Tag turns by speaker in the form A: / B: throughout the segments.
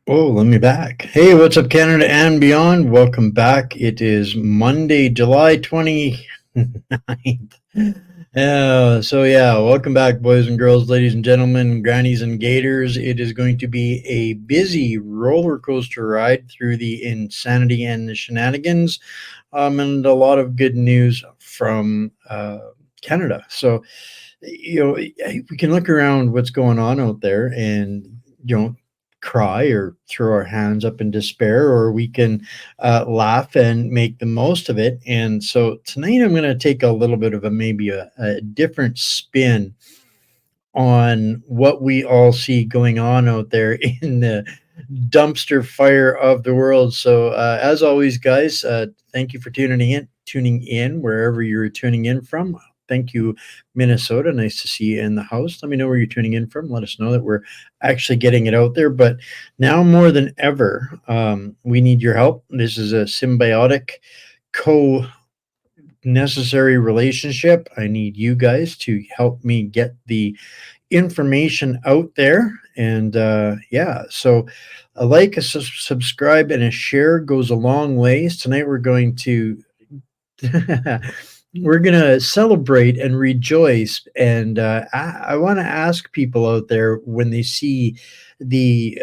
A: Oh, let me back. Hey, what's up, Canada and beyond? Welcome back. It is Monday, July 29th. Welcome back, boys and girls, ladies and gentlemen, grannies and gators. It is going to be a busy roller coaster ride through the insanity and the shenanigans, and a lot of good news from Canada. So, we can look around what's going on out there and, cry or throw our hands up in despair, or we can laugh and make the most of it. And so tonight I'm going to take a little bit of maybe a different spin on what we all see going on out there in the dumpster fire of the world. So, as always, guys, thank you for tuning in wherever you're tuning in from. Thank you, Minnesota. Nice to see you in the house. Let me know where you're tuning in from. Let us know that we're actually getting it out there. But now more than ever, we need your help. This is a symbiotic, co necessary relationship. I need you guys to help me get the information out there. And so a like, subscribe, and a share goes a long ways. Tonight we're going to we're gonna celebrate and rejoice. And I want to ask people out there when they see the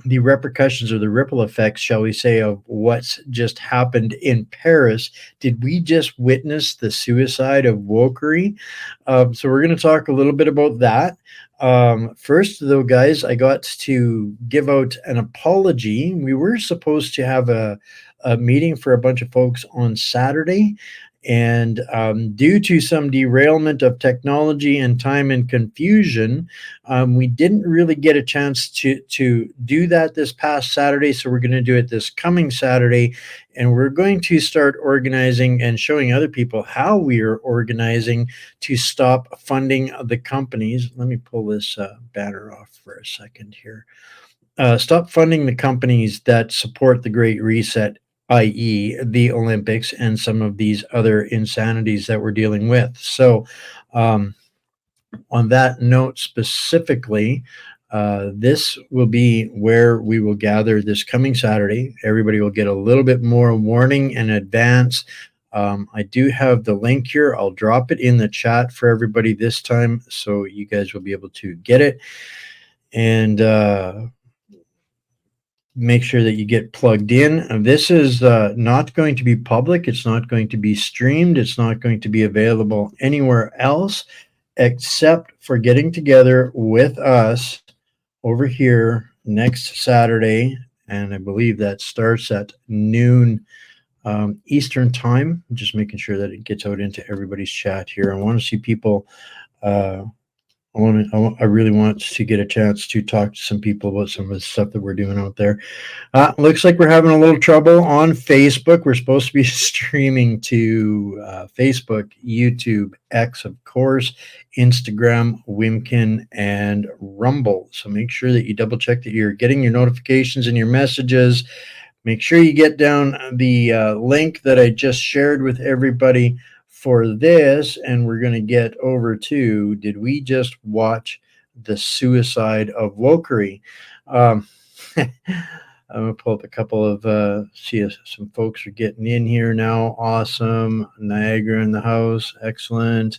A: the repercussions or the ripple effects, shall we say, of what's just happened in Paris. Did we just witness the suicide of wokery? So we're going to talk a little bit about that. First, though, guys, I got to give out an apology. We were supposed to have a meeting for a bunch of folks on Saturday. And due to some derailment of technology and time and confusion, we didn't really get a chance to do that this past Saturday. So we're going to do it this coming Saturday, and we're going to start organizing and showing other people how we are organizing to stop funding the companies. Let me pull this banner off for a second here. Stop funding the companies that support the Great Reset, i.e., the Olympics and some of these other insanities that we're dealing with. So, um, on that note specifically, this will be where we will gather this coming Saturday. Everybody will get a little bit more warning in advance. I do have the link here. I'll drop it in the chat for everybody this time so you guys will be able to get it. And make sure that you get plugged in. This is not going to be public. It's not going to be streamed. It's not going to be available anywhere else except for getting together with us over here next Saturday. And I believe that starts at noon Eastern time. Just making sure that it gets out into everybody's chat here. I want to see people. I really want to get a chance to talk to some people about some of the stuff that we're doing out there. Looks like we're having a little trouble on Facebook. We're supposed to be streaming to Facebook, YouTube, X, of course, Instagram, Wimkin, and Rumble. So make sure that you double check that you're getting your notifications and your messages. Make sure you get down the link that I just shared with everybody for this, and we're going to get over to, did we just watch the suicide of wokery? I'm going to pull up a couple of, see if some folks are getting in here now. Awesome. Niagara in the house. Excellent.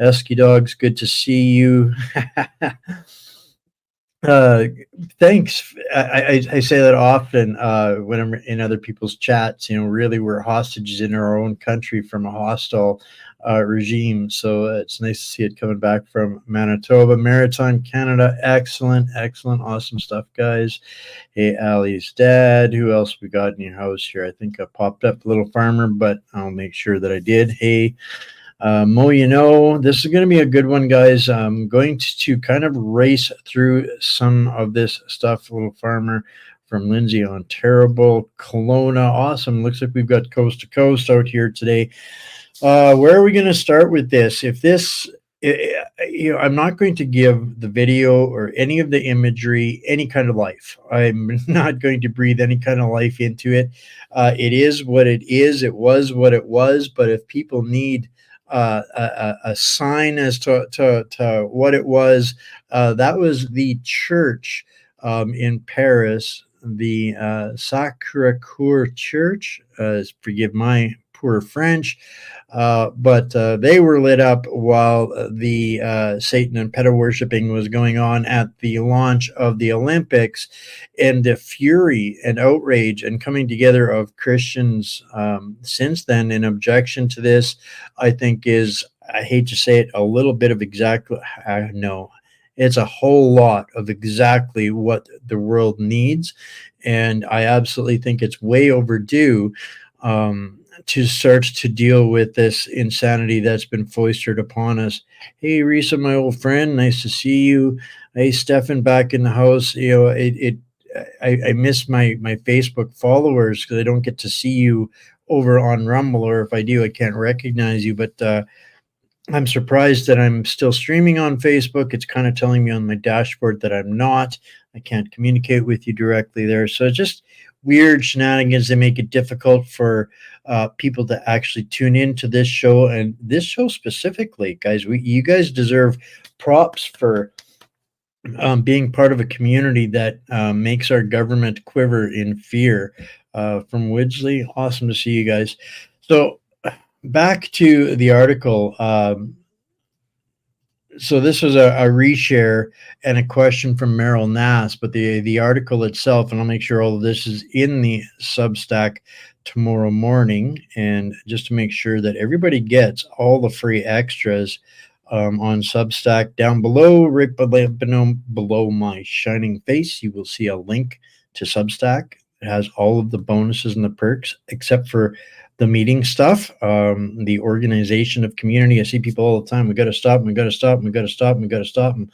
A: Esky Dogs, good to see you. Uh, Thanks. I say that often when I'm in other people's chats. Really, we're hostages in our own country from a hostile regime. So it's nice to see it coming back from Manitoba, Maritime, Canada. Excellent, excellent, awesome stuff, guys. Hey, Allie's dad. Who else we got in your house here? I think I popped up Little Farmer, but I'll make sure that I did. Hey. Mo, this is going to be a good one, guys. I'm going to kind of race through some of this stuff. Little Farmer from Lindsay on Terrible, Kelowna. Awesome. Looks like we've got coast to coast out here today. Where are we going to start with this? If this, I'm not going to give the video or any of the imagery any kind of life. I'm not going to breathe any kind of life into it. It is what it is. It was what it was. But if people need a sign as to what it was, that was the church in Paris, the Sacre-Cœur Church. Forgive my poor French, but they were lit up while the Satan and pedo worshiping was going on at the launch of the Olympics, and the fury and outrage and coming together of Christians since then in objection to this, I think is, I hate to say it, a little bit of exactly, no, it's a whole lot of exactly what the world needs. And I absolutely think it's way overdue to start to deal with this insanity that's been foisted upon us. Hey, Risa, my old friend, nice to see you. Hey, Stefan, back in the house. You know, I miss my Facebook followers because I don't get to see you over on Rumble, or if I do, I can't recognize you. But I'm surprised that I'm still streaming on Facebook. It's kind of telling me on my dashboard that I'm not. I can't communicate with you directly there. So it's just weird shenanigans that make it difficult for people to actually tune into this show, and this show specifically, guys. You guys deserve props for being part of a community that makes our government quiver in fear. From Widgley, awesome to see you guys. So back to the article. So this was a reshare and a question from Merrill Nass, but the article itself, and I'll make sure all of this is in the Substack tomorrow morning, and just to make sure that everybody gets all the free extras on Substack. Down below, right below my shining face, you will see a link to Substack. It has all of the bonuses and the perks, except for the meeting stuff, the organization of community. I see people all the time. We got to stop them. We got to stop them. We got to stop them. We got to stop them.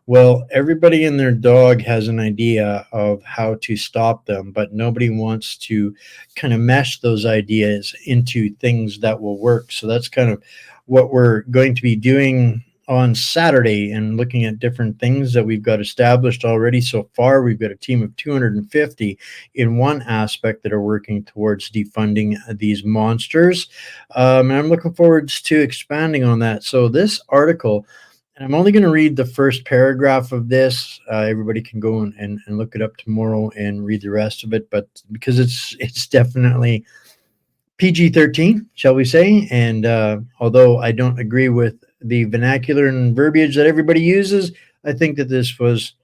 A: Well, everybody and their dog has an idea of how to stop them, but nobody wants to kind of mesh those ideas into things that will work. So that's kind of what we're going to be doing on Saturday, and looking at different things that we've got established already. So far, we've got a team of 250 in one aspect that are working towards defunding these monsters. And I'm looking forward to expanding on that. So this article, and I'm only going to read the first paragraph of this. Everybody can go and look it up tomorrow and read the rest of it. But because it's definitely PG-13, shall we say? And although I don't agree with the vernacular and verbiage that everybody uses, I think that this was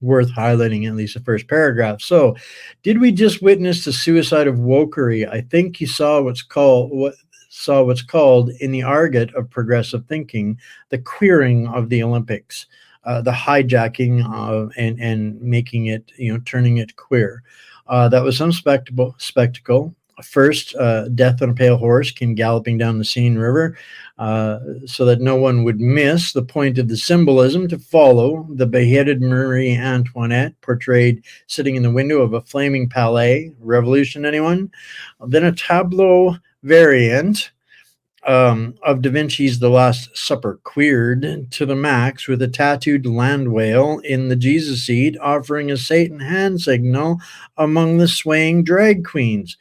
A: worth highlighting, at least the first paragraph. So, did we just witness the suicide of wokery? I think you saw what's called in the argot of progressive thinking, the queering of the Olympics, the hijacking and making it, turning it queer. That was some spectacle. First, Death on a Pale Horse came galloping down the Seine River, so that no one would miss the point of the symbolism to follow. The beheaded Marie Antoinette portrayed sitting in the window of a flaming palais. Revolution, anyone? Then a tableau variant of Da Vinci's The Last Supper, queered to the max, with a tattooed land whale in the Jesus seat offering a Satan hand signal among the swaying drag queens.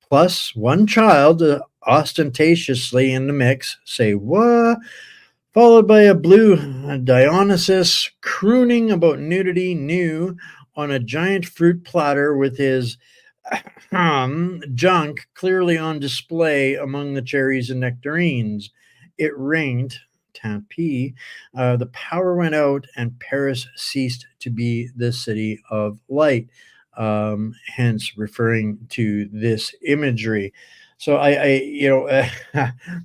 A: Plus one child ostentatiously in the mix. Say what? Followed by a blue Dionysus crooning about nudity new on a giant fruit platter with his junk clearly on display among the cherries and nectarines. It rained, Tempe. The power went out, and Paris ceased to be the city of light. Hence, referring to this imagery. So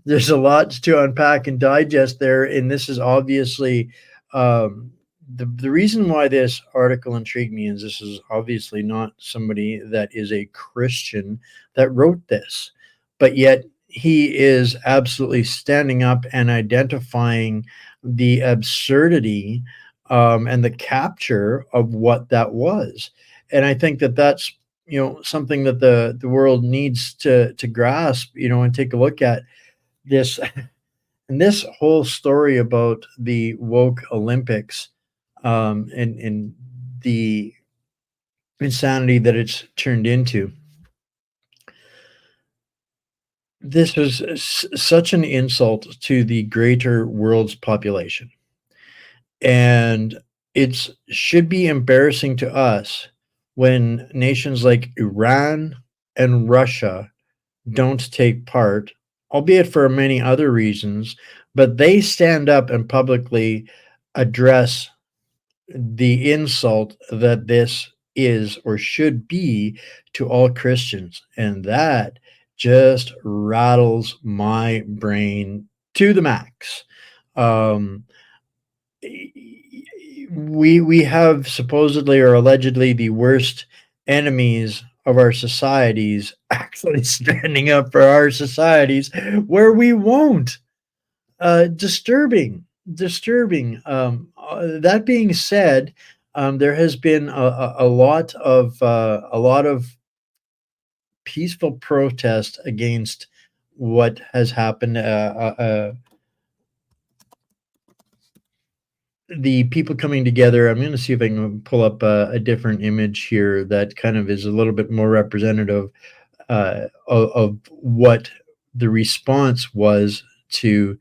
A: there's a lot to unpack and digest there, and this is obviously the reason why this article intrigued me is this is obviously not somebody that is a Christian that wrote this, but yet he is absolutely standing up and identifying the absurdity and the capture of what that was. And I think that that's something that the world needs to grasp, and take a look at this. And this whole story about the woke Olympics, and the insanity that it's turned into. This was such an insult to the greater world's population. And It should be embarrassing to us when nations like Iran and Russia don't take part, albeit for many other reasons, but they stand up and publicly address the insult that this is or should be to all Christians. And that just rattles my brain to the max. Um, we have supposedly or allegedly the worst enemies of our societies actually standing up for our societies where we won't. Disturbing. That being said, there has been a lot of peaceful protest against what has happened. The people coming together. I'm going to see if I can pull up a different image here that kind of is a little bit more representative of what the response was to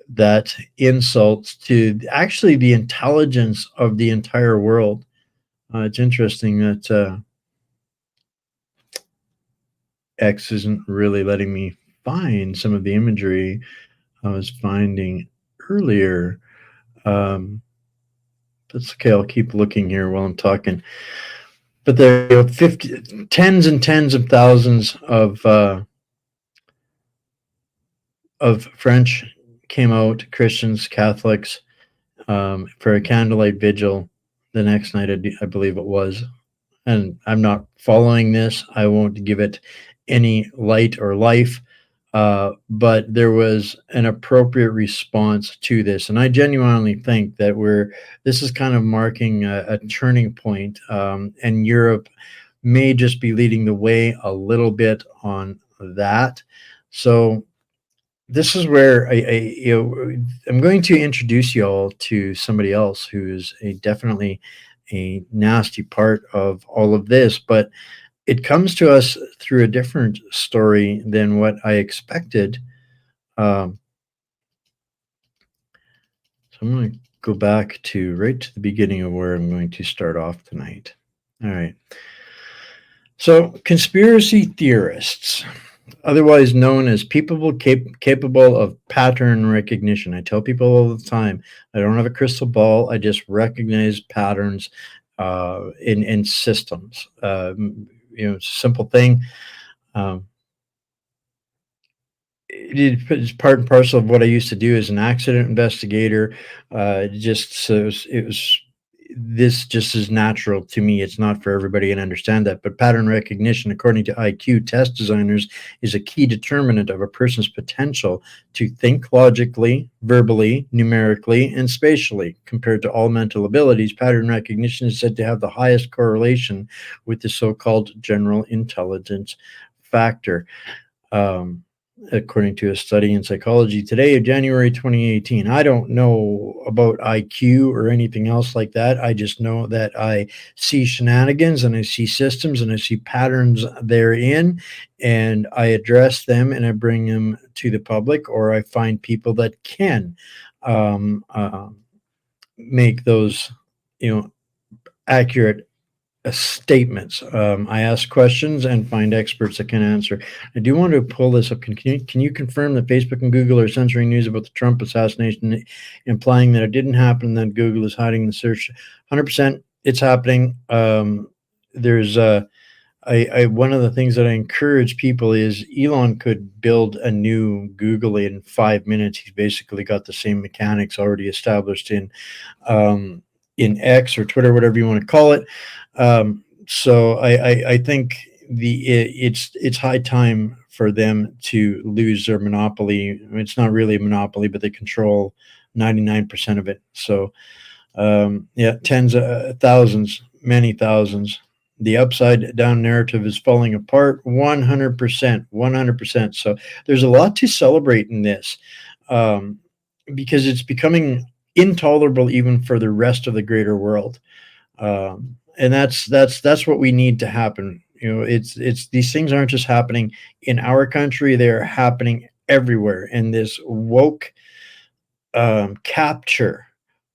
A: that insult to actually the intelligence of the entire world. It's interesting that X isn't really letting me find some of the imagery I was finding earlier. Um, that's okay. I'll keep looking here while I'm talking. But there are 50, tens and tens of thousands of French came out, Christians, Catholics, for a candlelight vigil the next night, I believe it was. And I'm not following this. I won't give it any light or life. But there was an appropriate response to this, and I genuinely think that this is kind of marking a turning point, and Europe may just be leading the way a little bit on that. So this is where I'm going to introduce you all to somebody else who is definitely a nasty part of all of this, but it comes to us through a different story than what I expected. Um, so I'm going to go back to right to the beginning of where I'm going to start off tonight. All right. So conspiracy theorists, otherwise known as people capable of pattern recognition. I tell people all the time, I don't have a crystal ball. I just recognize patterns in systems. It's a simple thing. Um, it's part and parcel of what I used to do as an accident investigator. Just so it was this just is natural to me. It's not for everybody, and I understand that. But pattern recognition, according to IQ test designers, is a key determinant of a person's potential to think logically, verbally, numerically, and spatially. Compared to all mental abilities, pattern recognition is said to have the highest correlation with the so-called general intelligence factor. Um, According to a study in Psychology Today of January 2018. I don't know about IQ or anything else like that. I just know that I see shenanigans and I see systems and I see patterns therein, and I address them and I bring them to the public, or I find people that can um, uh, make those, accurate statements. I ask questions and find experts that can answer. I do want to pull this up. Can you confirm that Facebook and Google are censoring news about the Trump assassination, implying that it didn't happen and that Google is hiding the search? 100%, it's happening. There's one of the things that I encourage people is Elon could build a new Google in 5 minutes. He's basically got the same mechanics already established um, in X or Twitter, whatever you want to call it. So I think it's high time for them to lose their monopoly. I mean, it's not really a monopoly, but they control 99% of it. So yeah, tens of thousands, many thousands. The upside down narrative is falling apart 100%, 100%. So there's a lot to celebrate in this, um, because it's becoming intolerable even for the rest of the greater world. And that's what we need to happen. It's these things aren't just happening in our country; they are happening everywhere. And this woke capture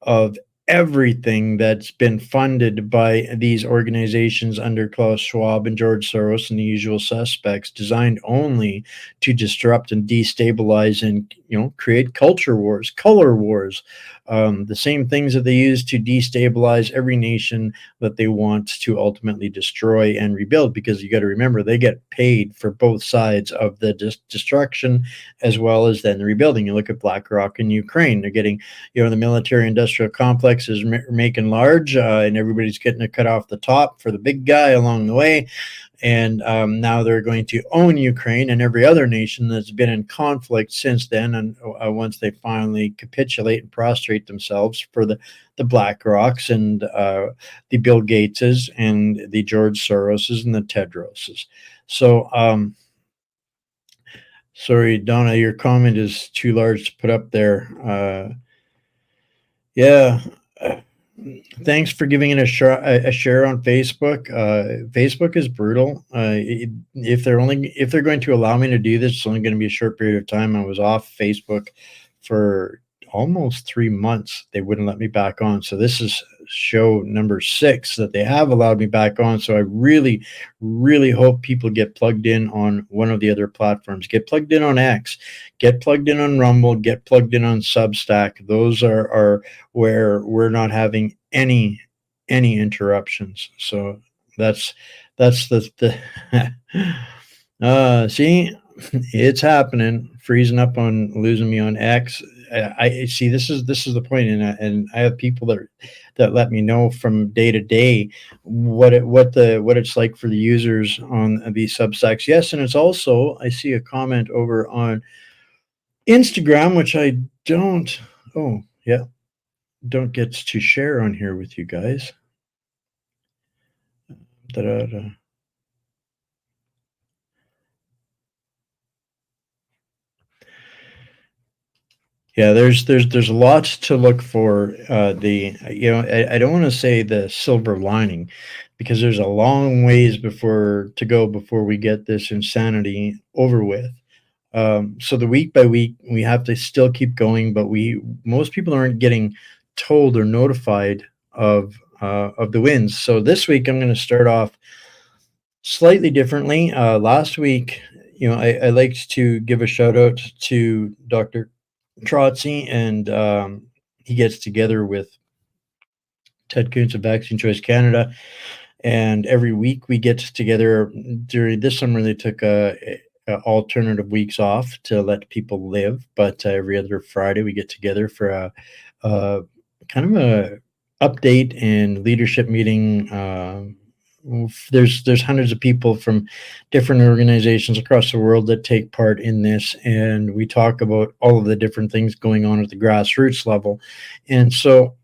A: of everything that's been funded by these organizations under Klaus Schwab and George Soros and the usual suspects, designed only to disrupt and destabilize and create culture wars, color wars, the same things that they use to destabilize every nation that they want to ultimately destroy and rebuild. Because you got to remember, they get paid for both sides of the destruction as well as then the rebuilding. You look at BlackRock in Ukraine; they're getting the military industrial complex is making large, and everybody's getting a cut off the top for the big guy along the way. And now they're going to own Ukraine and every other nation that's been in conflict since then. And once they finally capitulate and prostrate themselves for the Black Rocks and the Bill Gateses and the George Soroses and the Tedroses. So, sorry, Donna, your comment is too large to put up there. Yeah. Uh, Thanks for giving it a share on Facebook. Facebook is brutal. If they're going to allow me to do this, it's only going to be a short period of time. I was off Facebook for almost 3 months. They wouldn't let me back on. So this is show number 6 that they have allowed me back on. So I really, really hope people get plugged in on one of the other platforms. Get plugged in on X. Get plugged in on Rumble. Get plugged in on Substack. Those are where we're not having any interruptions. So that's the see, it's happening. Freezing up on losing me on X. I see. This is the point, and I have people that let me know from day to day what it's like for the users on these Substacks. Yes, and it's also, I see a comment over on Instagram, which I don't. Oh yeah, don't get to share on here with you guys. Da-da-da. Yeah, there's a lot to look for. I don't want to say the silver lining, because there's a long ways before we get this insanity over with. So the week by week, we have to still keep going, but most people aren't getting told or notified of the wins. So this week, I'm going to start off slightly differently. Last week, I liked to give a shout out to Dr. Trotsy, and he gets together with Ted Kuntz of Vaccine Choice Canada, and every week we get together. During this summer, they took alternative weeks off to let people live, but every other Friday we get together for a kind of a update and leadership meeting. There's hundreds of people from different organizations across the world that take part in this, and we talk about all of the different things going on at the grassroots level. And so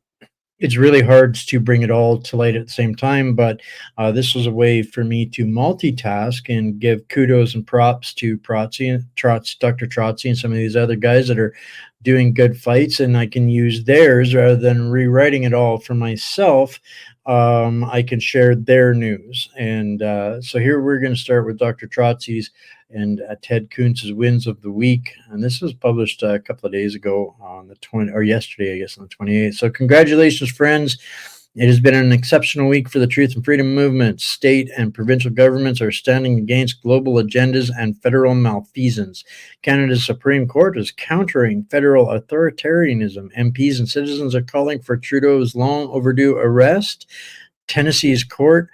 A: it's really hard to bring it all to light at the same time, but this was a way for me to multitask and give kudos and props to Dr. Trotsy, and some of these other guys that are doing good fights, and I can use theirs rather than rewriting it all for myself. I can share their news, and so here we're going to start with Dr. Trotsy's and Ted Kuntz's wins of the week. And this was published a couple of days ago on the 20, or yesterday, I guess, on the 28th. So congratulations, friends. It has been an exceptional week for the truth and freedom movement. State and provincial governments are standing against global agendas and federal malfeasance. Canada's Supreme Court is countering federal authoritarianism. MPs and citizens are calling for Trudeau's long overdue arrest. Tennessee's court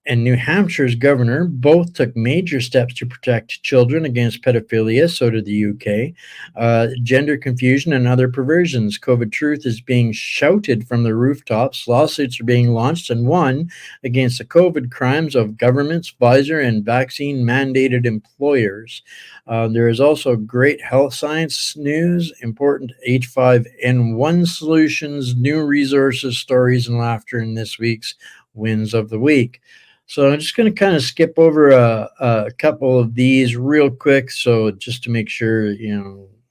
A: and New Hampshire's governor both took major steps to protect children against pedophilia. So did the UK. Gender confusion and other perversions. COVID truth is being shouted from the rooftops. Lawsuits are being launched and won against the COVID crimes of governments, Pfizer, and vaccine-mandated employers. There is also great health science news, important H5N1 solutions, new resources, stories, and laughter in this week's wins of the week. So I'm just going to kind of skip over a couple of these real quick. So just to make sure,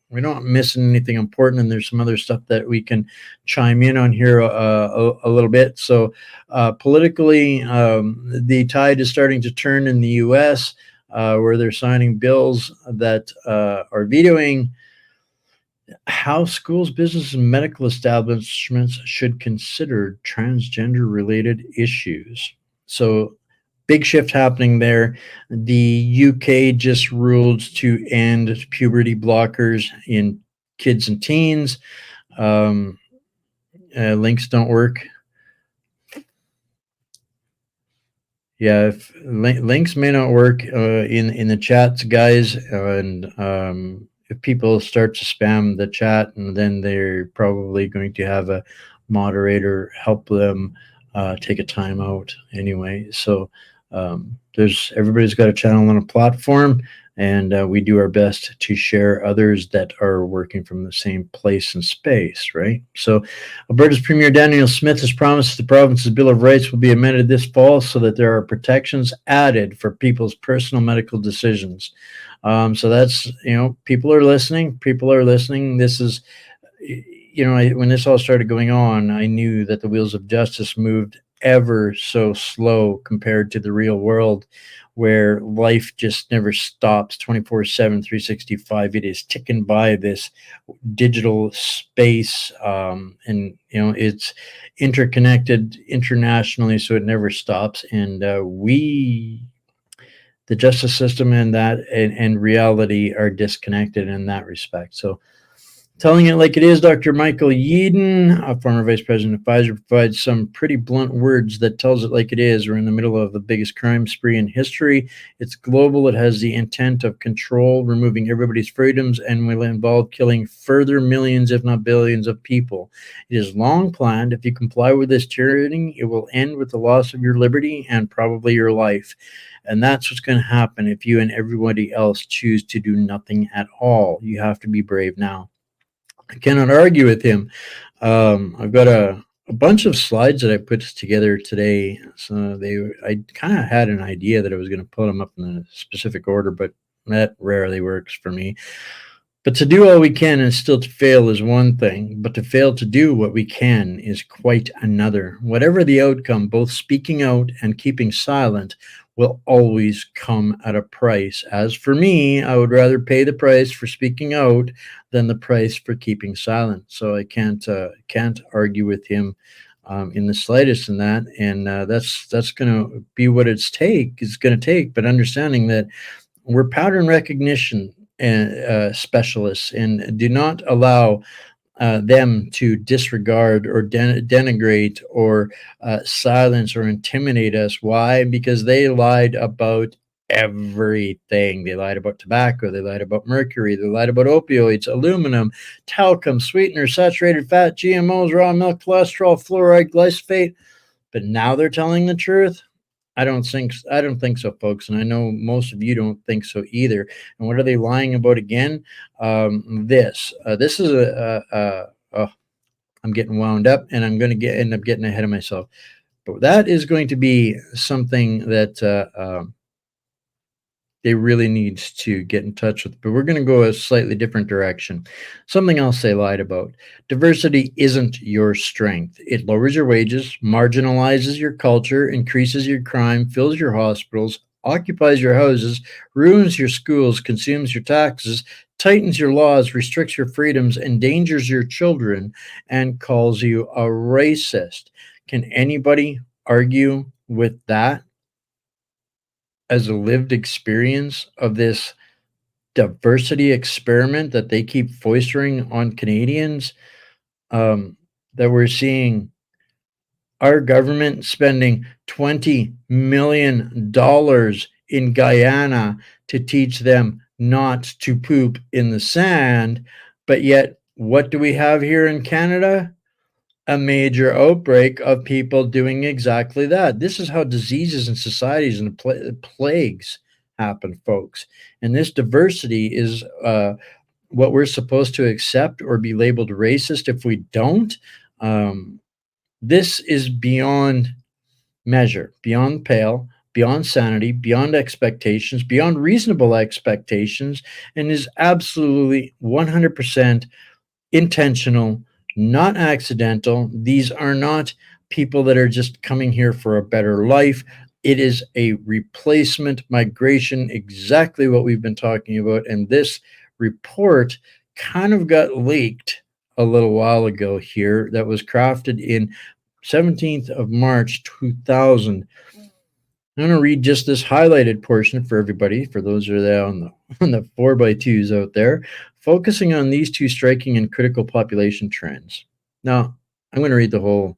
A: we're not missing anything important, and there's some other stuff that we can chime in on here a little bit. So politically, the tide is starting to turn in the U.S., where they're signing bills that are vetoing How schools, businesses, and medical establishments should consider transgender related issues. So, big shift happening there. The UK just ruled to end puberty blockers in kids and teens. Um, Links don't work. Yeah, if links may not work in the chats, guys, and if people start to spam the chat, and then they're probably going to have a moderator help them take a timeout anyway. So there's everybody's got a channel on a platform, and we do our best to share others that are working from the same place and space, right? So Alberta's Premier Daniel Smith has promised the province's Bill of Rights will be amended this fall so that there are protections added for people's personal medical decisions. So that's, people are listening. People are listening. This is, when this all started going on, I knew that the wheels of justice moved ever so slow compared to the real world where life just never stops 24/7, 365. It is ticking by this digital space, and it's interconnected internationally, so it never stops. And the justice system and and reality are disconnected in that respect. So telling it like it is, Dr. Michael Yeadon, a former vice president of Pfizer, provides some pretty blunt words that tells it like it is. We're in the middle of the biggest crime spree in history. It's global. It has the intent of control, removing everybody's freedoms, and will involve killing further millions, if not billions, of people. It is long planned. If you comply with this tyranny, it will end with the loss of your liberty and probably your life. And that's what's going to happen if you and everybody else choose to do nothing at all. You have to be brave now. I cannot argue with him. I've got a bunch of slides that I put together today. So I kind of had an idea that I was going to put them up in a specific order, but that rarely works for me. But to do all we can and still to fail is one thing, but to fail to do what we can is quite another. Whatever the outcome, both speaking out and keeping silent will always come at a price. As for me, I would rather pay the price for speaking out than the price for keeping silent. So I can't argue with him in the slightest in that, and that's going to be what it's going to take. But understanding that we're pattern recognition and specialists, and do not allow them to disregard or denigrate or silence or intimidate us. Why? Because they lied about everything. They lied about tobacco. They lied about mercury. They lied about opioids, aluminum, talcum, sweeteners, saturated fat, GMOs, raw milk, cholesterol, fluoride, glyphosate. But now they're telling the truth. I don't think so, folks, and I know most of you don't think so either. And what are they lying about again? This is I'm getting wound up, and I'm going to end up getting ahead of myself. But that is going to be something that they really need to get in touch with. But we're going to go a slightly different direction. Something else they lied about. Diversity isn't your strength. It lowers your wages, marginalizes your culture, increases your crime, fills your hospitals, occupies your houses, ruins your schools, consumes your taxes, tightens your laws, restricts your freedoms, endangers your children, and calls you a racist. Can anybody argue with that as a lived experience of this diversity experiment that they keep foistering on Canadians? That we're seeing our government spending $20 million in Guyana to teach them not to poop in the sand. But yet, what do we have here in Canada? A major outbreak of people doing exactly that. This is how diseases and societies and plagues happen, folks. And this diversity is what we're supposed to accept or be labeled racist if we don't. Um, this is beyond measure, beyond pale, beyond sanity, beyond expectations, beyond reasonable expectations, and is absolutely 100% intentional, not accidental. These are not people that are just coming here for a better life. It is a replacement migration, exactly what we've been talking about. And this report kind of got leaked a little while ago here that was crafted in 17th of March 2000. I'm going to read just this highlighted portion for everybody, for those who are there on the 4x2s out there, focusing on these two striking and critical population trends. Now, I'm going to read the whole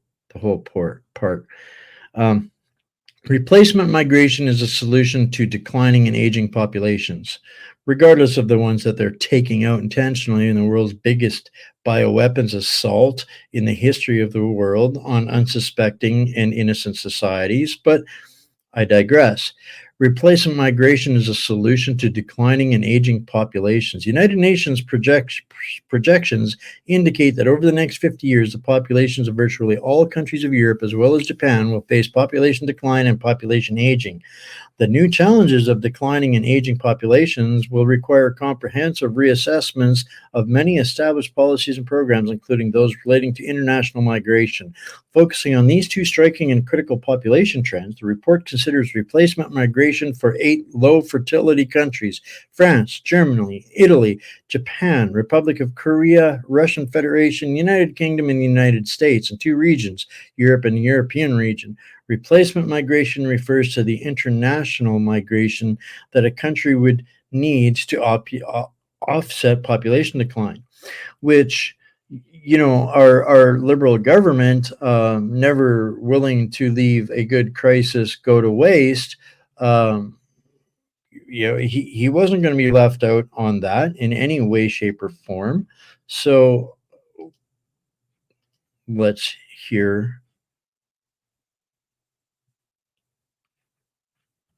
A: part. Um, Replacement migration is a solution to declining and aging populations, regardless of the ones that they're taking out intentionally in the world's biggest bioweapons assault in the history of the world on unsuspecting and innocent societies. But I digress. Replacement migration is a solution to declining and aging populations. United Nations projections indicate that over the next 50 years, the populations of virtually all countries of Europe, as well as Japan, will face population decline and population aging. The new challenges of declining and aging populations will require comprehensive reassessments of many established policies and programs, including those relating to international migration. Focusing on these two striking and critical population trends, the report considers replacement migration for 8 low fertility countries: France, Germany, Italy, Japan, Republic of Korea, Russian Federation, United Kingdom, and the United States, and 2 regions, Europe and the European region. Replacement migration refers to the international migration that a country would need to offset population decline, which, our liberal government, never willing to leave a good crisis go to waste. He wasn't going to be left out on that in any way, shape, or form. So let's hear.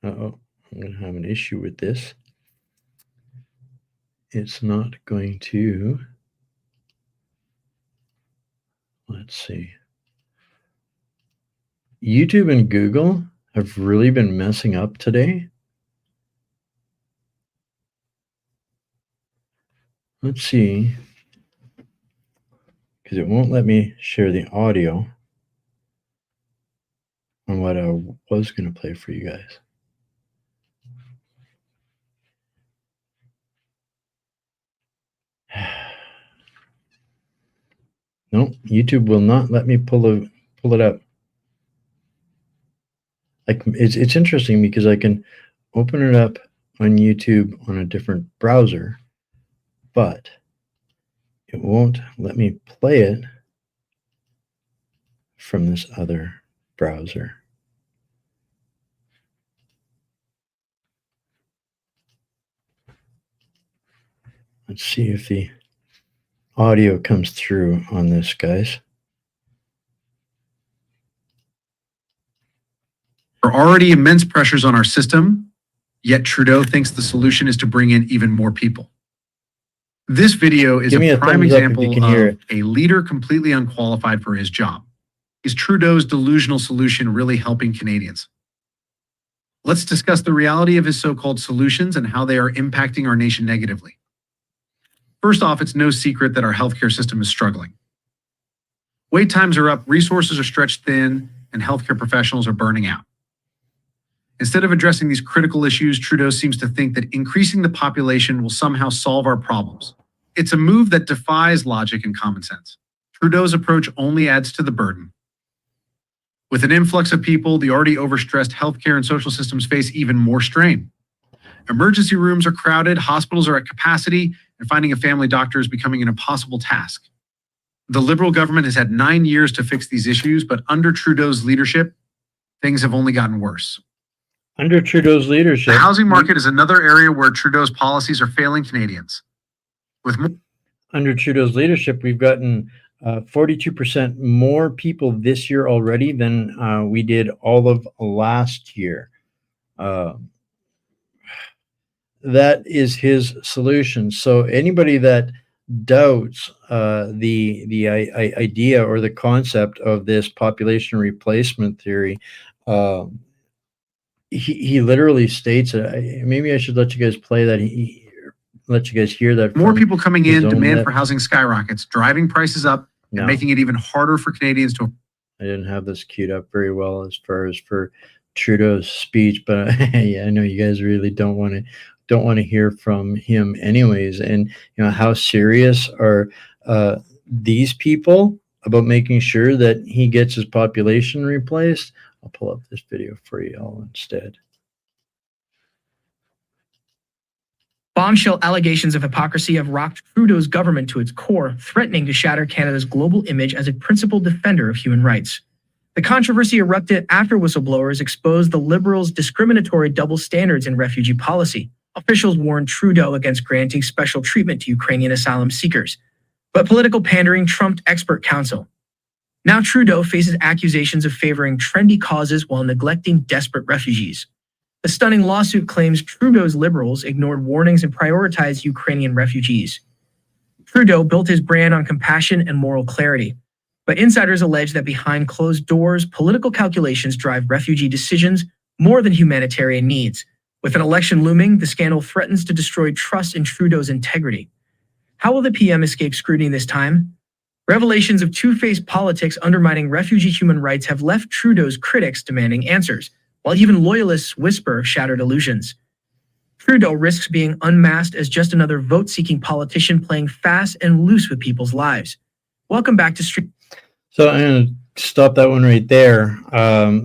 A: Uh-oh, I'm going to have an issue with this. It's not going to. Let's see. YouTube and Google have really been messing up today. Let's see. Because it won't let me share the audio on what I was going to play for you guys. No, YouTube will not let me pull it up. It's interesting because I can open it up on YouTube on a different browser, but it won't let me play it from this other browser. Let's see if the audio comes through on this, guys.
B: There are already immense pressures on our system, yet Trudeau thinks the solution is to bring in even more people. This video is a prime example of a leader completely unqualified for his job. Is Trudeau's delusional solution really helping Canadians? Let's discuss the reality of his so-called solutions and how they are impacting our nation negatively. First off, it's no secret that our healthcare system is struggling. Wait times are up, resources are stretched thin, and healthcare professionals are burning out. Instead of addressing these critical issues, Trudeau seems to think that increasing the population will somehow solve our problems. It's a move that defies logic and common sense. Trudeau's approach only adds to the burden. With an influx of people, the already overstressed healthcare and social systems face even more strain. Emergency rooms are crowded, hospitals are at capacity, and finding a family doctor is becoming an impossible task. The Liberal government has had 9 years to fix these issues, but under Trudeau's leadership, things have only gotten worse.
A: Under Trudeau's leadership,
B: the housing market is another area where Trudeau's policies are failing Canadians.
A: Under Trudeau's leadership, we've gotten 42% more people this year already than we did all of last year. That is his solution. So anybody that doubts the idea or the concept of this population replacement theory, he literally states it. Maybe I should let you guys play that. He let you guys hear that.
B: More people coming in, demand for housing skyrockets, driving prices up, and making it even harder for Canadians to.
A: I didn't have this queued up very well as far as for Trudeau's speech, but yeah, I know you guys really don't want to don't want to hear from him anyways. And how serious are these people about making sure that he gets his population replaced? I'll pull up this video for you all instead.
C: Bombshell allegations of hypocrisy have rocked Trudeau's government to its core, threatening to shatter Canada's global image as a principled defender of human rights. The controversy erupted after whistleblowers exposed the Liberals' discriminatory double standards in refugee policy. Officials warned Trudeau against granting special treatment to Ukrainian asylum seekers, but political pandering trumped expert counsel. Now Trudeau faces accusations of favoring trendy causes while neglecting desperate refugees. The stunning lawsuit claims Trudeau's Liberals ignored warnings and prioritized Ukrainian refugees. Trudeau built his brand on compassion and moral clarity, but insiders allege that behind closed doors, political calculations drive refugee decisions more than humanitarian needs. With an election looming, the scandal threatens to destroy trust in Trudeau's integrity. How will the PM escape scrutiny this time? Revelations of two-faced politics undermining refugee human rights have left Trudeau's critics demanding answers, while even loyalists whisper shattered illusions. Trudeau risks being unmasked as just another vote-seeking politician playing fast and loose with people's lives. Welcome back to Street.
A: So I'm going to stop that one right there.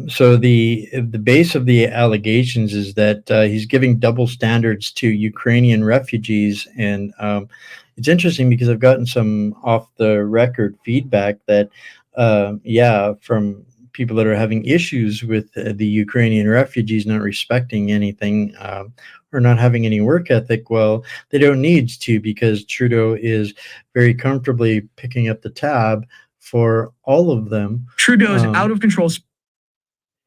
A: So the base of the allegations is that he's giving double standards to Ukrainian refugees, and it's interesting because I've gotten some off-the-record feedback that, from people that are having issues with the Ukrainian refugees not respecting anything or not having any work ethic. Well, they don't need to, because Trudeau is very comfortably picking up the tab for all of them.
C: Trudeau's out of control.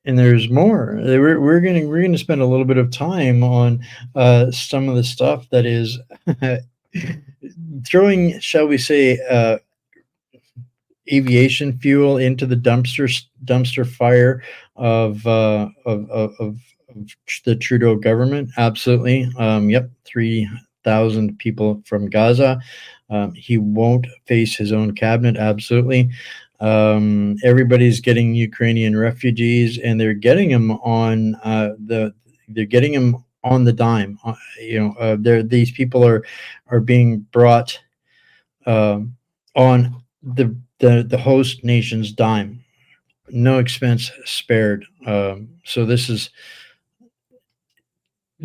A: And there's more. We're going to spend a little bit of time on some of the stuff that is throwing, shall we say, aviation fuel into the dumpster fire of the Trudeau government. Absolutely. Yep. 3,000 people from Gaza. He won't face his own cabinet. Absolutely. Everybody's getting Ukrainian refugees, and they're getting them on the dime. These people are being brought on the host nation's dime, no expense spared. So this is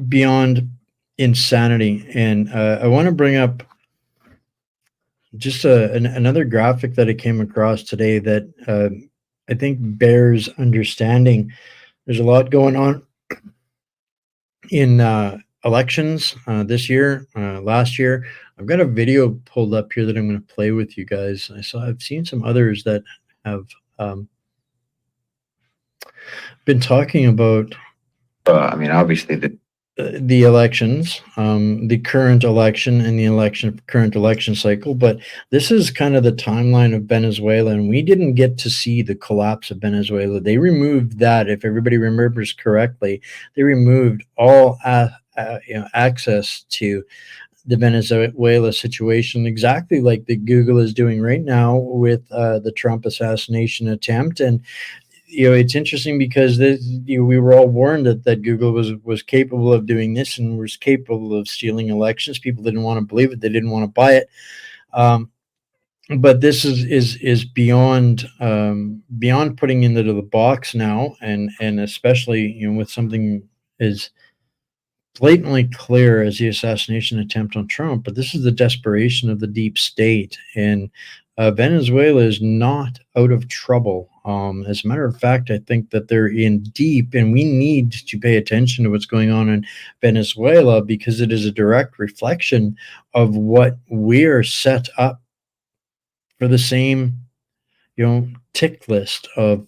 A: beyond insanity. And I want to bring up just another graphic that I came across today that I think bears understanding. There's a lot going on in elections this year, last year. I've got a video pulled up here that I'm going to play with you guys. I've seen some others that have been talking about.
D: Obviously
A: the elections, the current election and the current election cycle. But this is kind of the timeline of Venezuela, and we didn't get to see the collapse of Venezuela. They removed that, if everybody remembers correctly, they removed all access to the Venezuela situation, exactly like the Google is doing right now with the Trump assassination attempt. And it's interesting because we were all warned that Google was capable of doing this and was capable of stealing elections. People didn't want to believe it; they didn't want to buy it. But this is beyond putting into the box now, and especially with something as blatantly clear as the assassination attempt on Trump. But this is the desperation of the deep state, and Venezuela is not out of trouble. As a matter of fact, I think that they're in deep, and we need to pay attention to what's going on in Venezuela, because it is a direct reflection of what we're set up for, the same, tick list of,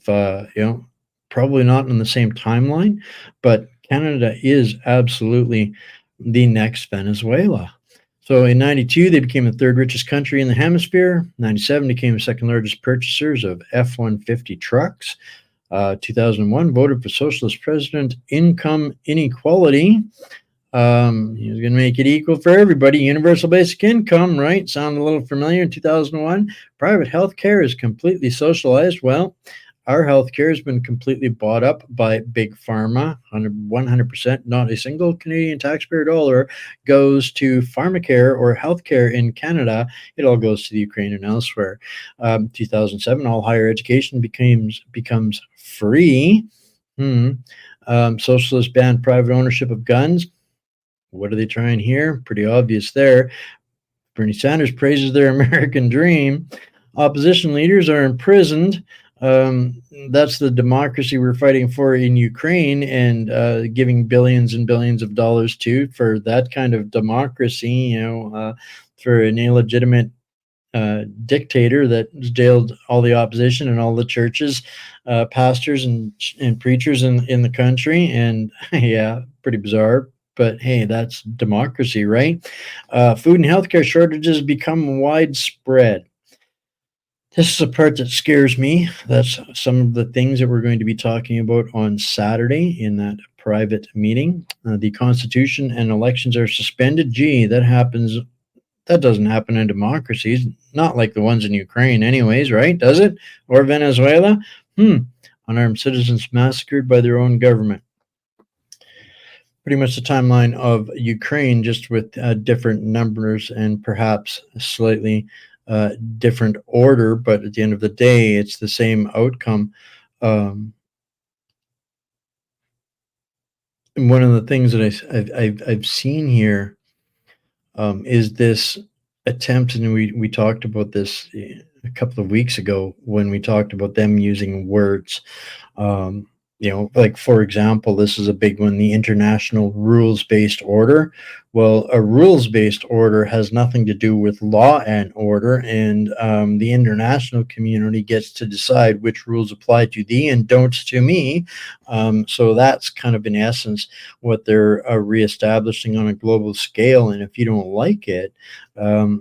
A: probably not in the same timeline, but Canada is absolutely the next Venezuela. So in 92, they became the third richest country in the hemisphere. 97 became the second largest purchasers of F-150 trucks. 2001 voted for socialist president. Income inequality. He was going to make it equal for everybody. Universal basic income, right? Sound a little familiar in 2001. Private health care is completely socialized. Well, our healthcare has been completely bought up by big pharma. 100%, not a single Canadian taxpayer dollar goes to pharmacare or healthcare in Canada. It all goes to the Ukraine and elsewhere. 2007, all higher education becomes free. Socialists banned private ownership of guns. What are they trying here? Pretty obvious there. Bernie Sanders praises their American dream. Opposition leaders are imprisoned. That's the democracy we're fighting for in Ukraine, and giving billions and billions of dollars to for that kind of democracy, for an illegitimate dictator that jailed all the opposition and all the churches, pastors and preachers in the country. And yeah, pretty bizarre. But hey, that's democracy, right? Food and healthcare shortages become widespread. This is a part that scares me. That's some of the things that we're going to be talking about on Saturday in that private meeting. The Constitution and elections are suspended. Gee, that doesn't happen in democracies, not like the ones in Ukraine anyways, right? Does it? Or Venezuela? Unarmed citizens massacred by their own government. Pretty much the timeline of Ukraine, just with different numbers and perhaps a slightly different order, but at the end of the day, it's the same outcome. And one of the things that I've seen here is this attempt, and we talked about this a couple of weeks ago when we talked about them using words. Like, for example, this is a big one, the international rules-based order. Well, a rules-based order has nothing to do with law and order, and the international community gets to decide which rules apply to thee and don't to me. So that's kind of, in essence, what they're reestablishing on a global scale. And if you don't like it,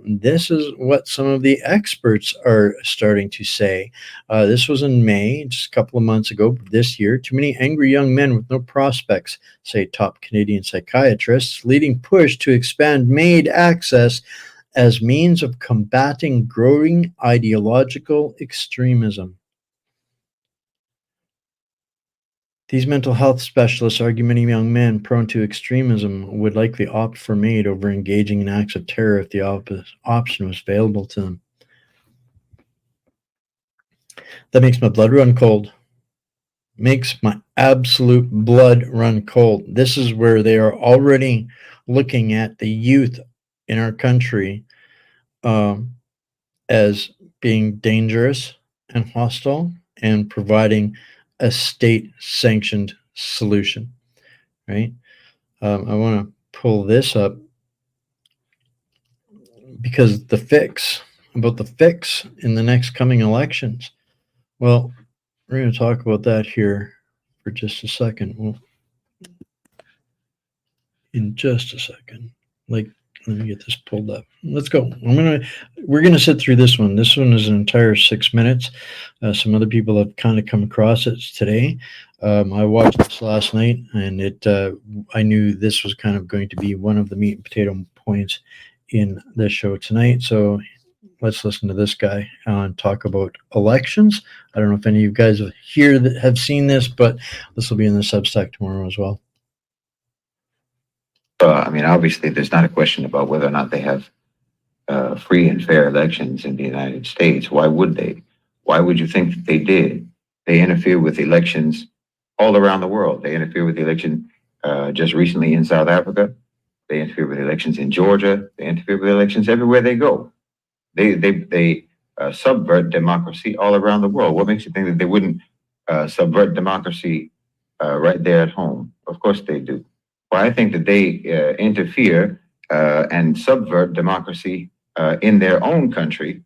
A: this is what some of the experts are starting to say. This was in May, just a couple of months ago this year. Too many angry young men with no prospects, say top Canadian psychiatrists, leading push to expand MAID access as means of combating growing ideological extremism. These mental health specialists argue many young men prone to extremism would likely opt for MAID over engaging in acts of terror if the option was available to them. That makes my blood run cold. Makes my absolute blood run cold. This is where they are already looking at the youth in our country as being dangerous and hostile, and providing a state-sanctioned solution, right? I want to pull this up because the fix in the next coming elections. Well, we're going to talk about that here for just a second. Well, in just a second. Let me get this pulled up. Let's go. We're gonna sit through this one. This one is an entire 6 minutes. Some other people have kind of come across it today. I watched this last night, and I knew this was kind of going to be one of the meat and potato points in this show tonight. So let's listen to this guy talk about elections. I don't know if any of you guys here that have seen this, but this will be in the Substack tomorrow as well.
D: Obviously, there's not a question about whether or not they have free and fair elections in the United States. Why would they? Why would you think that they did? They interfere with elections all around the world. They interfere with the election just recently in South Africa. They interfere with elections in Georgia. They interfere with elections everywhere they go. They subvert democracy all around the world. What makes you think that they wouldn't subvert democracy right there at home? Of course they do. Well, I think that they interfere and subvert democracy in their own country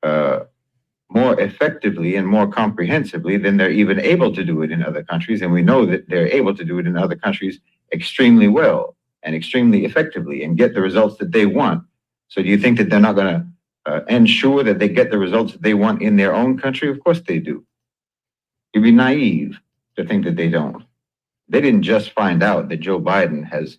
D: more effectively and more comprehensively than they're even able to do it in other countries. And we know that they're able to do it in other countries extremely well and extremely effectively and get the results that they want. So do you think that they're not going to ensure that they get the results that they want in their own country? Of course they do. You'd be naive to think that they don't. They didn't just find out that Joe Biden has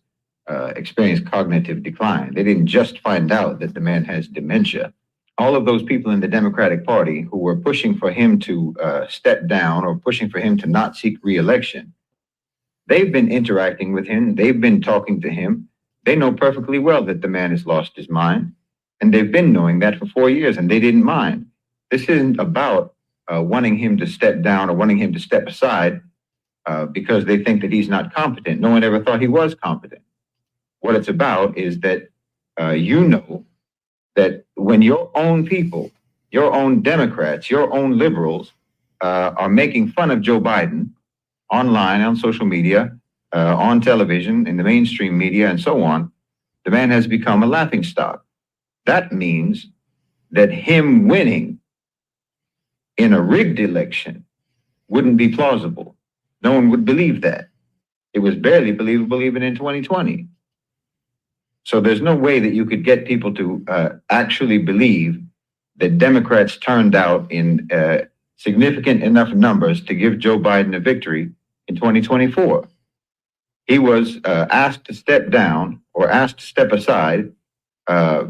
D: experienced cognitive decline. They didn't just find out that the man has dementia. all of those people in the Democratic Party who were pushing for him to step down or pushing for him to not seek re-election, they've been interacting with him. They've been talking to him. They know perfectly well that the man has lost his mind. And they've been knowing that for 4 years, and they didn't mind. This isn't about wanting him to step down or wanting him to step aside because they think that he's not competent. No one ever thought he was competent. What it's about is that you know that when your own people, your own Democrats, your own liberals are making fun of Joe Biden online, on social media, on television, in the mainstream media, and so on, the man has become a laughingstock. That means that him winning in a rigged election wouldn't be plausible. No one would believe that. It was barely believable even in 2020. So there's no way that you could get people to actually believe that Democrats turned out in significant enough numbers to give Joe Biden a victory in 2024. He was asked to step down or asked to step aside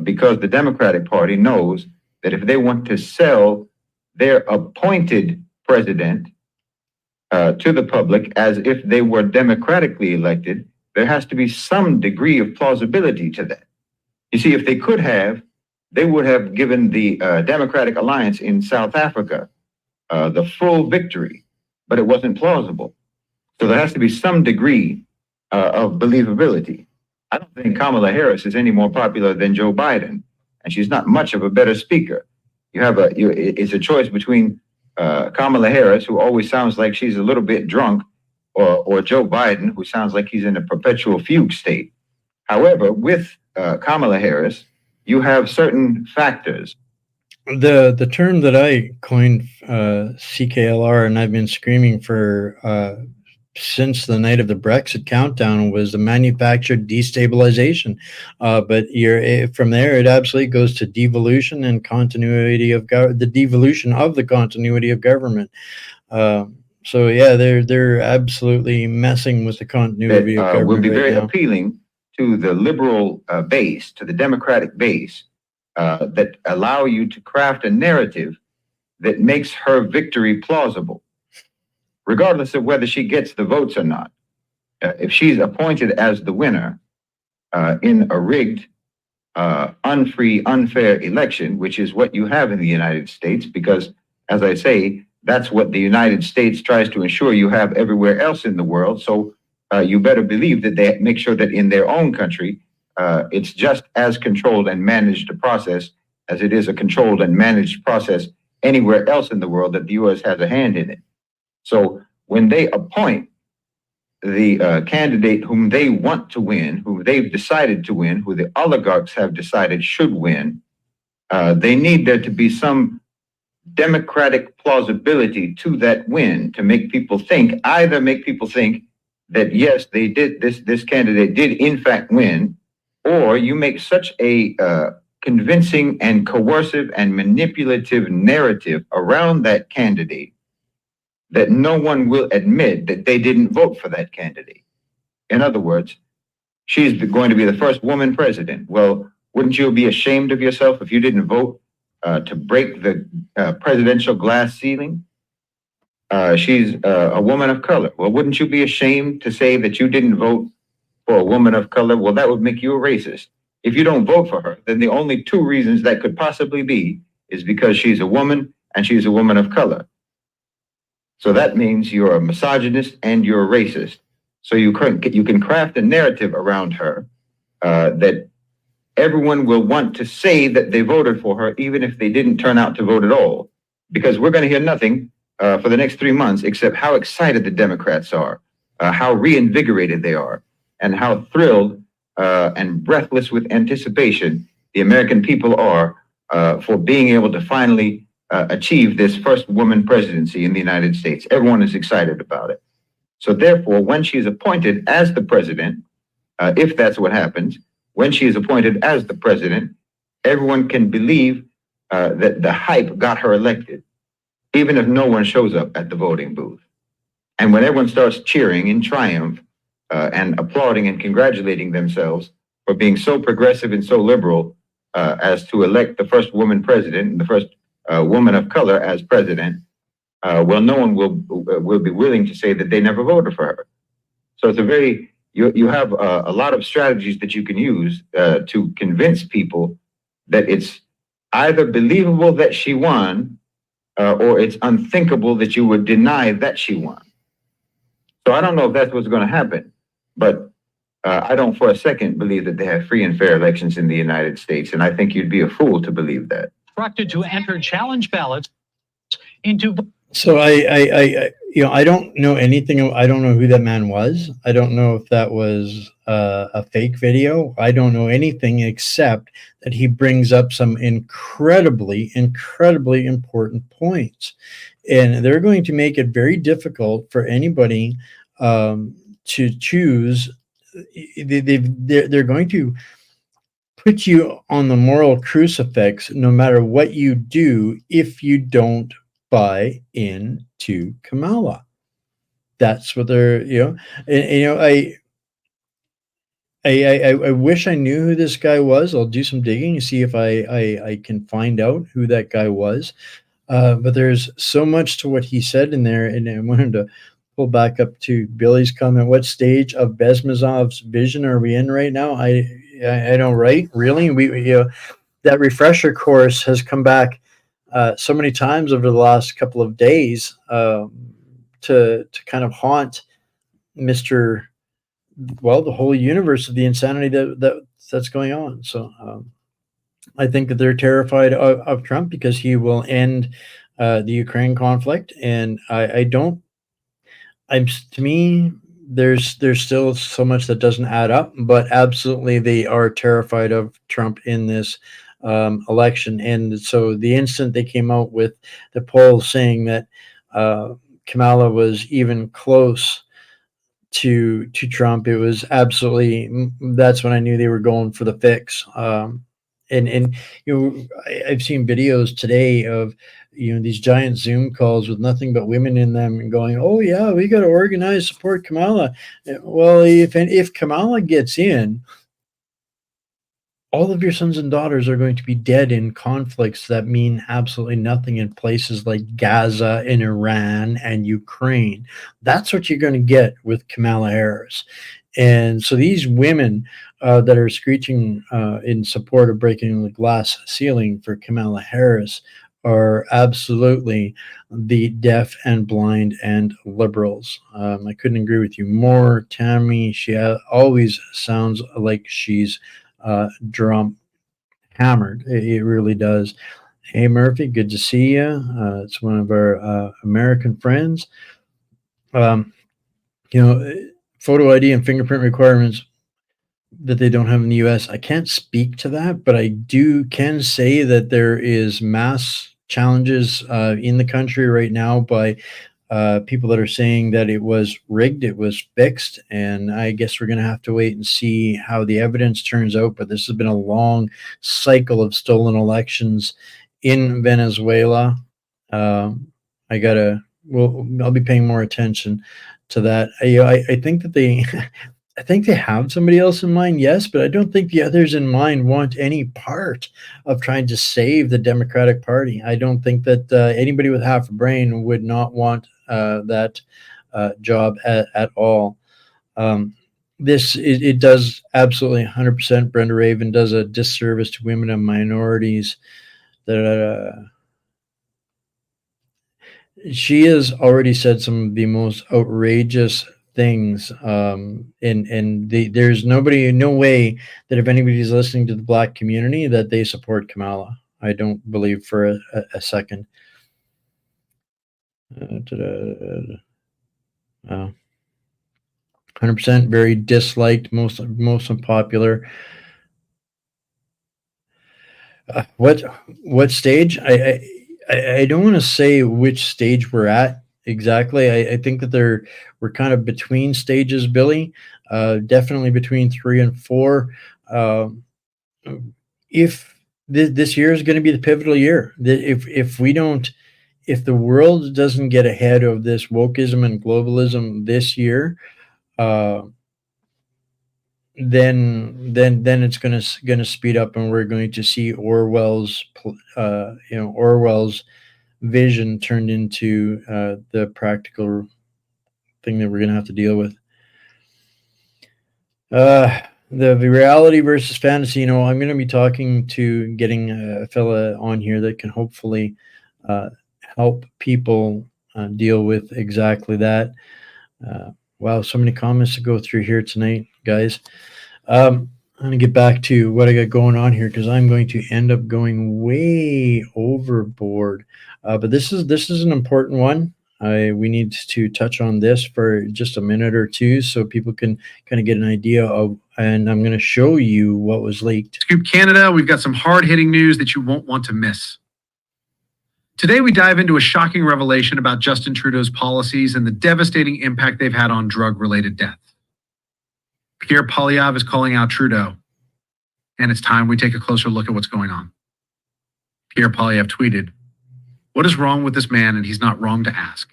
D: because the Democratic Party knows that if they want to sell their appointed president to the public as if they were democratically elected, there has to be some degree of plausibility to that. You see, if they could have, they would have given the Democratic Alliance in South Africa the full victory, but it wasn't plausible. So there has to be some degree of believability. I don't think Kamala Harris is any more popular than Joe Biden, and she's not much of a better speaker. It's a choice between Kamala Harris, who always sounds like she's a little bit drunk, or Joe Biden, who sounds like he's in a perpetual fugue state. However, with Kamala Harris, you have certain factors.
A: The term that I coined, CKLR, and I've been screaming for since the night of the Brexit countdown, was the manufactured destabilization. But from there, it absolutely goes to devolution and continuity of the devolution of the continuity of government. So yeah, they're absolutely messing with the continuity of government.
D: Will be very
A: right now.
D: appealing to the liberal base, to the Democratic base, that allow you to craft a narrative that makes her victory plausible, regardless of whether she gets the votes or not. If she's appointed as the winner in a rigged, unfree, unfair election, which is what you have in the United States, because, as I say, that's what the United States tries to ensure you have everywhere else in the world. So you better believe that they make sure that in their own country, it's just as controlled and managed a process as it is a controlled and managed process anywhere else in the world that the U.S. has a hand in it. So when they appoint the candidate whom they want to win, who they've decided to win, who the oligarchs have decided should win, they need there to be some democratic plausibility to that win to make people think, either make people think that yes, they did this candidate did in fact win, or you make such a convincing and coercive and manipulative narrative around that candidate that no one will admit that they didn't vote for that candidate. In other words, she's going to be the first woman president. Well, wouldn't you be ashamed of yourself if you didn't vote to break the presidential glass ceiling? She's a woman of color. Well, wouldn't you be ashamed to say that you didn't vote for a woman of color? Well, that would make you a racist. If you don't vote for her, then the only two reasons that could possibly be is because she's a woman and she's a woman of color. So that means you're a misogynist and you're a racist. So you can craft a narrative around her that everyone will want to say that they voted for her, even if they didn't turn out to vote at all. Because we're going to hear nothing for the next 3 months except how excited the Democrats are, how reinvigorated they are, and how thrilled and breathless with anticipation the American people are for being able to finally achieve this first woman presidency in the United States. Everyone is excited about it. So therefore, when she's appointed as the president, if that's what happens, when she is appointed as the president, everyone can believe that the hype got her elected, even if no one shows up at the voting booth. And when everyone starts cheering in triumph and applauding and congratulating themselves for being so progressive and so liberal, as to elect the first woman president and the first woman of color as president, well, no one will be willing to say that they never voted for her. So it's a very you have a lot of strategies that you can use to convince people that it's either believable that she won or it's unthinkable that you would deny that she won. So I don't know if that's what's going to happen, but I don't for a second believe that they have free and fair elections in the United States, and I think you'd be a fool to believe that.
E: Instructed to enter challenge ballots into.
A: So I don't know anything. I don't know who that man was. I don't know if that was a fake video. I don't know anything except that he brings up some incredibly important points, and they're going to make it very difficult for anybody to choose. They're going to put you on the moral crucifix no matter what you do if you don't buy into Kamala. That's what they're, I wish I knew who this guy was. I'll do some digging and see if I can find out who that guy was. But there's so much to what he said in there, and I wanted to pull back up to Billy's comment. What stage of Bezmezov's vision are we in right now? I know, right? Really, that refresher course has come back so many times over the last couple of days to kind of haunt the whole universe of the insanity that's going on. So I think that they're terrified of Trump because he will end the Ukraine conflict, and to me, there's still so much that doesn't add up, but absolutely they are terrified of Trump in this election. And so the instant they came out with the poll saying that Kamala was even close to Trump, it was absolutely, that's when I knew they were going for the fix. And I've seen videos today of these giant Zoom calls with nothing but women in them and going, oh yeah, we got to organize, support Kamala. Well, if Kamala gets in, all of your sons and daughters are going to be dead in conflicts that mean absolutely nothing in places like Gaza and Iran and Ukraine. That's what you're going to get with Kamala Harris. And so these women that are screeching in support of breaking the glass ceiling for Kamala Harris are absolutely the deaf and blind and liberals. I couldn't agree with you more, Tammy. She always sounds like she's drum hammered. It really does. Hey Murphy, good to see you. It's one of our American friends. Photo ID and fingerprint requirements that they don't have in the US. I can't speak to that, but I can say that there is mass challenges in the country right now by people that are saying that it was rigged, it was fixed, and I guess we're going to have to wait and see how the evidence turns out. But this has been a long cycle of stolen elections in Venezuela. I'll be paying more attention to that. I think that I think they have somebody else in mind, yes, but I don't think the others in mind want any part of trying to save the Democratic Party. I don't think that anybody with half a brain would not want that job at all. It does absolutely 100%. Brenda Raven does a disservice to women and minorities. She has already said some of the most outrageous things, and there's no way that if anybody's listening to the Black community that they support Kamala. I don't believe for a second. 100% very disliked, most unpopular. What stage? I don't want to say which stage we're at exactly. I think that we're kind of between stages, Billy. Definitely between 3 and 4. If this year is going to be the pivotal year, if the world doesn't get ahead of this wokeism and globalism this year, then it's gonna speed up, and we're going to see Orwell's vision turned into the practical thing that we're gonna have to deal with. The reality versus fantasy. I'm going to be getting a fella on here that can hopefully help people deal with exactly that. Wow, so many comments to go through here tonight, guys. I'm going to get back to what I got going on here, because I'm going to end up going way overboard. But this is an important one. We need to touch on this for just a minute or two so people can kind of get an idea of, and I'm going to show you what was leaked.
B: Scoop Canada, we've got some hard-hitting news that you won't want to miss. Today, we dive into a shocking revelation about Justin Trudeau's policies and the devastating impact they've had on drug-related death. Pierre Poilievre is calling out Trudeau, and it's time we take a closer look at what's going on. Pierre Poilievre tweeted, "What is wrong with this man, and he's not wrong to ask?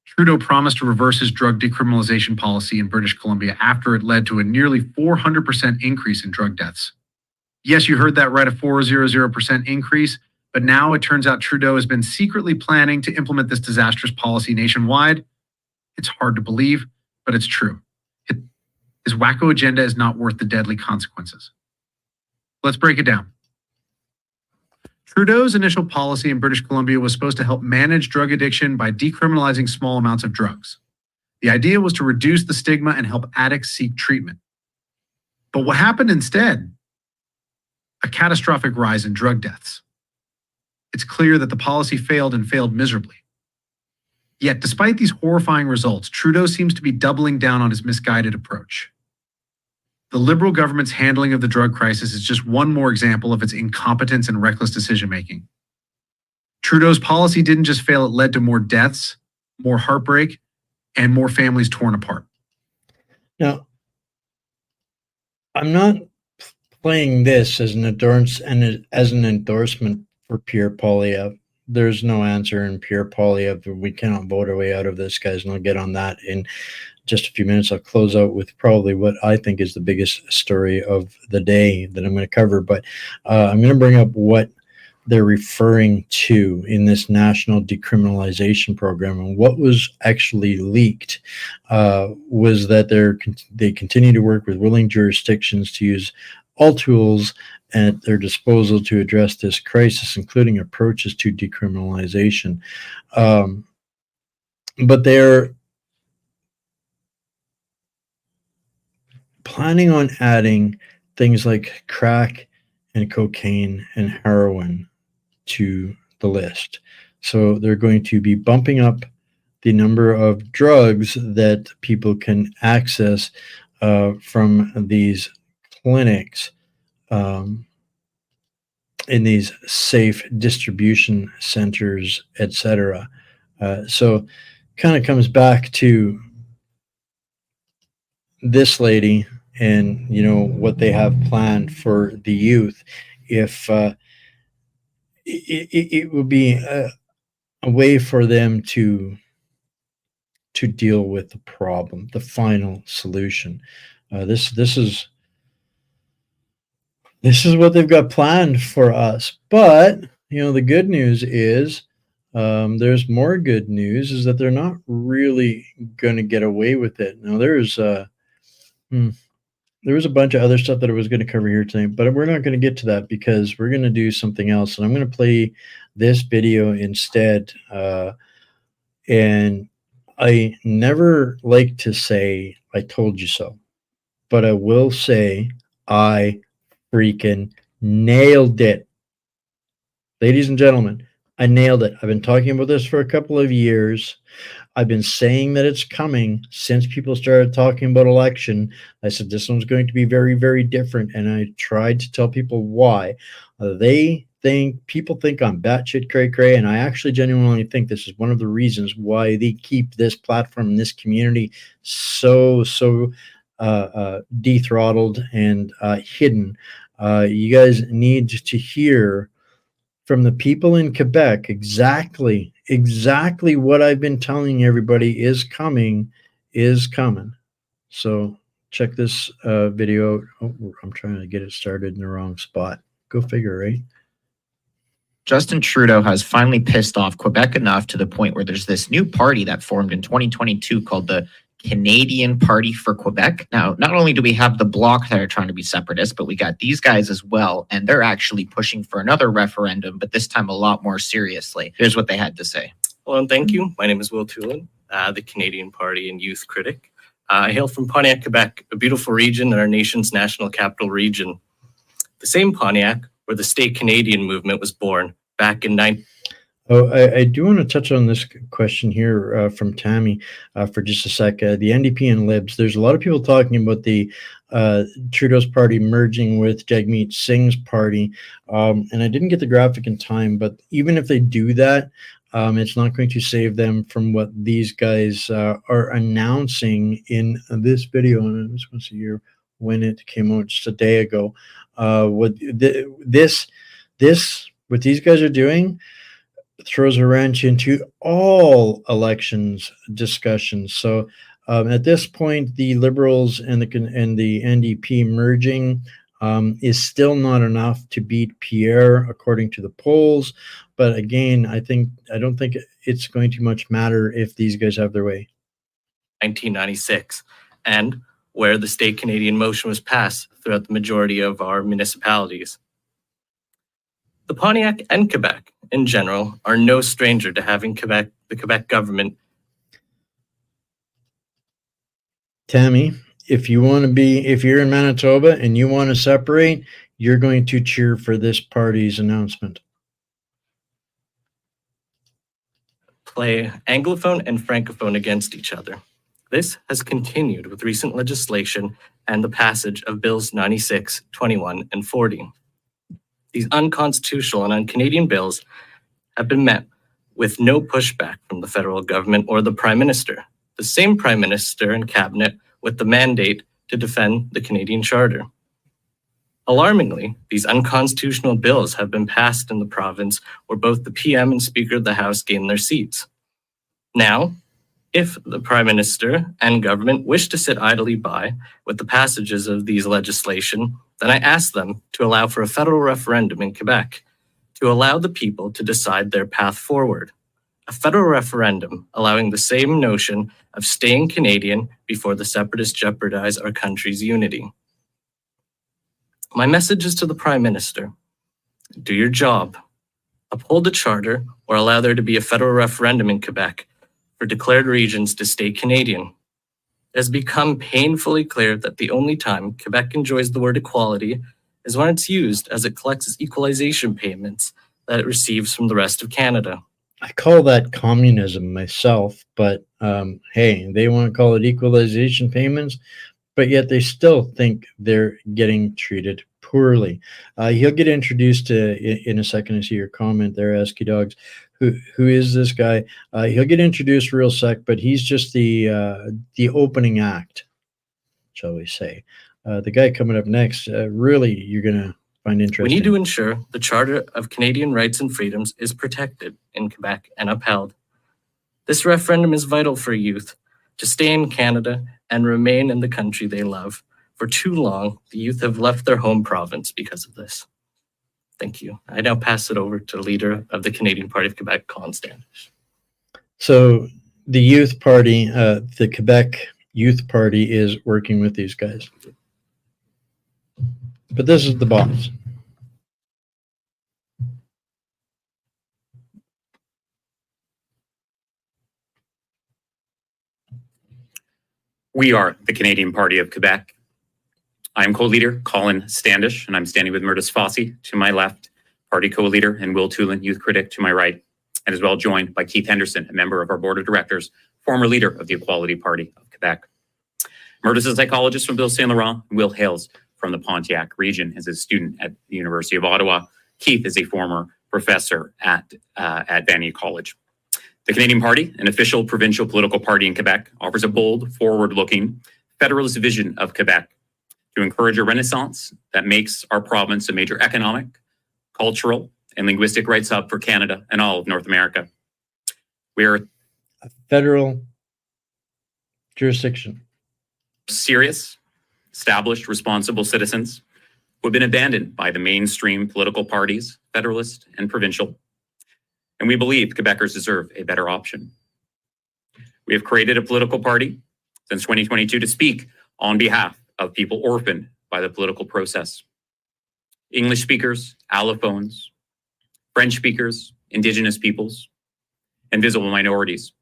B: Trudeau promised to reverse his drug decriminalization policy in British Columbia after it led to a nearly 400% increase in drug deaths. Yes, you heard that right, a 400% increase, but now it turns out Trudeau has been secretly planning to implement this disastrous policy nationwide. It's hard to believe, but it's true. His wacko agenda is not worth the deadly consequences." Let's break it down. Trudeau's initial policy in British Columbia was supposed to help manage drug addiction by decriminalizing small amounts of drugs. The idea was to reduce the stigma and help addicts seek treatment. But what happened instead? A catastrophic rise in drug deaths. It's clear that the policy failed, and failed miserably. Yet, despite these horrifying results, Trudeau seems to be doubling down on his misguided approach. The Liberal government's handling of the drug crisis is just one more example of its incompetence and reckless decision-making. Trudeau's policy didn't just fail, it led to more deaths, more heartbreak, and more families torn apart.
A: Now, I'm not playing this as an endorsement for Pierre Poilievre. There's no answer in Pierre Poilievre. We cannot vote our way out of this, guys, and I'll get on that in just a few minutes. I'll close out with probably what I think is the biggest story of the day that I'm going to cover, but I'm going to bring up what they're referring to in this national decriminalization program. And what was actually leaked was that they continue to work with willing jurisdictions to use all tools at their disposal to address this crisis, including approaches to decriminalization. But they're planning on adding things like crack and cocaine and heroin to the list. So they're going to be bumping up the number of drugs that people can access from these clinics in these safe distribution centers, etc. So kind of comes back to this lady and what they have planned for the youth. If it would be a way for them to deal with the problem, the final solution. This is what they've got planned for us. But the good news is there's more good news, is that they're not really going to get away with it. Now there was a bunch of other stuff that I was going to cover here tonight, but we're not going to get to that because we're going to do something else. And I'm going to play this video instead. And I never like to say, "I told you so," but I will say, I freaking nailed it. Ladies and gentlemen, I nailed it. I've been talking about this for a couple of years. I've been saying that it's coming since people started talking about election. I said this one's going to be very, very different, and I tried to tell people why. People think I'm batshit cray-cray, and I actually genuinely think this is one of the reasons why they keep this platform and this community so dethrottled and hidden. You guys need to hear from the people in Quebec exactly what I've been telling everybody is coming. So check this video. Oh, I'm trying to get it started in the wrong spot. Go figure, right?
F: Justin Trudeau has finally pissed off Quebec enough to the point where there's this new party that formed in 2022 called the Canadian Party for Quebec. Now, not only do we have the Bloc that are trying to be separatist, but we got these guys as well, and they're actually pushing for another referendum, but this time a lot more seriously. Here's what they had to say.
G: Hello and thank you. My name is Will Tulin, the Canadian Party and youth critic. I hail from Pontiac, Quebec, a beautiful region in our nation's national capital region. The same Pontiac where the state Canadian movement was born back in
A: I do want to touch on this question here from Tammy for just a sec. The NDP and Libs, there's a lot of people talking about the Trudeau's party merging with Jagmeet Singh's party. And I didn't get the graphic in time, but even if they do that, it's not going to save them from what these guys are announcing in this video. And I just want to see here when it came out just a day ago. What these guys are doing throws a wrench into all elections discussions. So at this point, the Liberals and the NDP merging is still not enough to beat Pierre, according to the polls. But again, I don't think it's going to much matter if these guys have their way.
G: 1996, and where the state Canadian motion was passed throughout the majority of our municipalities. The Pontiac and Quebec, in general, are no stranger to having the Quebec government.
A: Tammy, if you're in Manitoba and you want to separate, you're going to cheer for this party's announcement.
G: Play Anglophone and Francophone against each other. This has continued with recent legislation and the passage of Bills 96, 21, and 40. These unconstitutional and un-Canadian bills have been met with no pushback from the federal government or the Prime Minister, the same Prime Minister and Cabinet with the mandate to defend the Canadian Charter. Alarmingly, these unconstitutional bills have been passed in the province where both the PM and Speaker of the House gained their seats. Now, if the Prime Minister and government wish to sit idly by with the passages of these legislation, then I ask them to allow for a federal referendum in Quebec to allow the people to decide their path forward. A federal referendum allowing the same notion of staying Canadian before the separatists jeopardize our country's unity. My message is to the Prime Minister. Do your job. Uphold the Charter or allow there to be a federal referendum in Quebec for declared regions to stay Canadian. It has become painfully clear that the only time Quebec enjoys the word equality is when it's used as it collects its equalization payments that it receives from the rest of Canada.
A: I call that communism myself, but hey, they want to call it equalization payments, but yet they still think they're getting treated poorly. He'll get introduced to in a second. I see your comment there, Esky Dogs. Who is this guy? He'll get introduced real sec, but he's just the opening act, shall we say. The guy coming up next, really, you're going to find interesting.
G: We need to ensure the Charter of Canadian Rights and Freedoms is protected in Quebec and upheld. This referendum is vital for youth to stay in Canada and remain in the country they love. For too long, the youth have left their home province because of this. Thank you. I now pass it over to the leader of the Canadian Party of Quebec, Colin Standish.
A: So the youth party, the Quebec Youth Party is working with these guys. But this is the boss.
H: We are the Canadian Party of Quebec. I'm co-leader Colin Standish, and I'm standing with Murtis Fossey to my left, party co-leader, and Will Tulin, youth critic, to my right, and as well joined by Keith Henderson, a member of our board of directors, former leader of the Equality Party of Quebec. Murtis is a psychologist from Bill St. Laurent. Will hails from the Pontiac region as a student at the University of Ottawa. Keith is a former professor at Vanier College. The Canadian Party, an official provincial political party in Quebec, offers a bold, forward-looking, federalist vision of Quebec to encourage a renaissance that makes our province a major economic, cultural, and linguistic rights hub for Canada and all of North America. We are
A: a federal jurisdiction.
H: Serious established, responsible citizens who have been abandoned by the mainstream political parties, federalist and provincial. And we believe Quebecers deserve a better option. We have created a political party since 2022 to speak on behalf of people orphaned by the political process. English speakers, allophones, French speakers, Indigenous peoples, and visible minorities.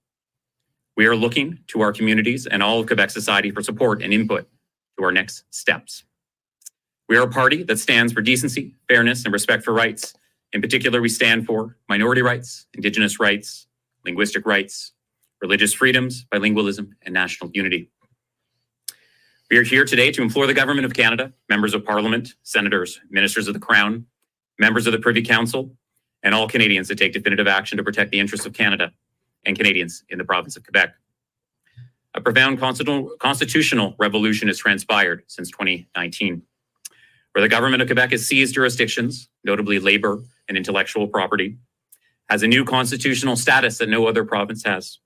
H: We are looking to our communities and all of Quebec society for support and input to our next steps. We are a party that stands for decency, fairness, and respect for rights. In particular, we stand for minority rights, Indigenous rights, linguistic rights, religious freedoms, bilingualism, and national unity. We are here today to implore the Government of Canada, members of Parliament, senators, ministers of the Crown, members of the Privy Council, and all Canadians to take definitive action to protect the interests of Canada and Canadians in the province of Quebec. A profound constitutional revolution has transpired since 2019, where the Government of Quebec has seized jurisdictions, notably labor and intellectual property, has a new constitutional status that no other province has,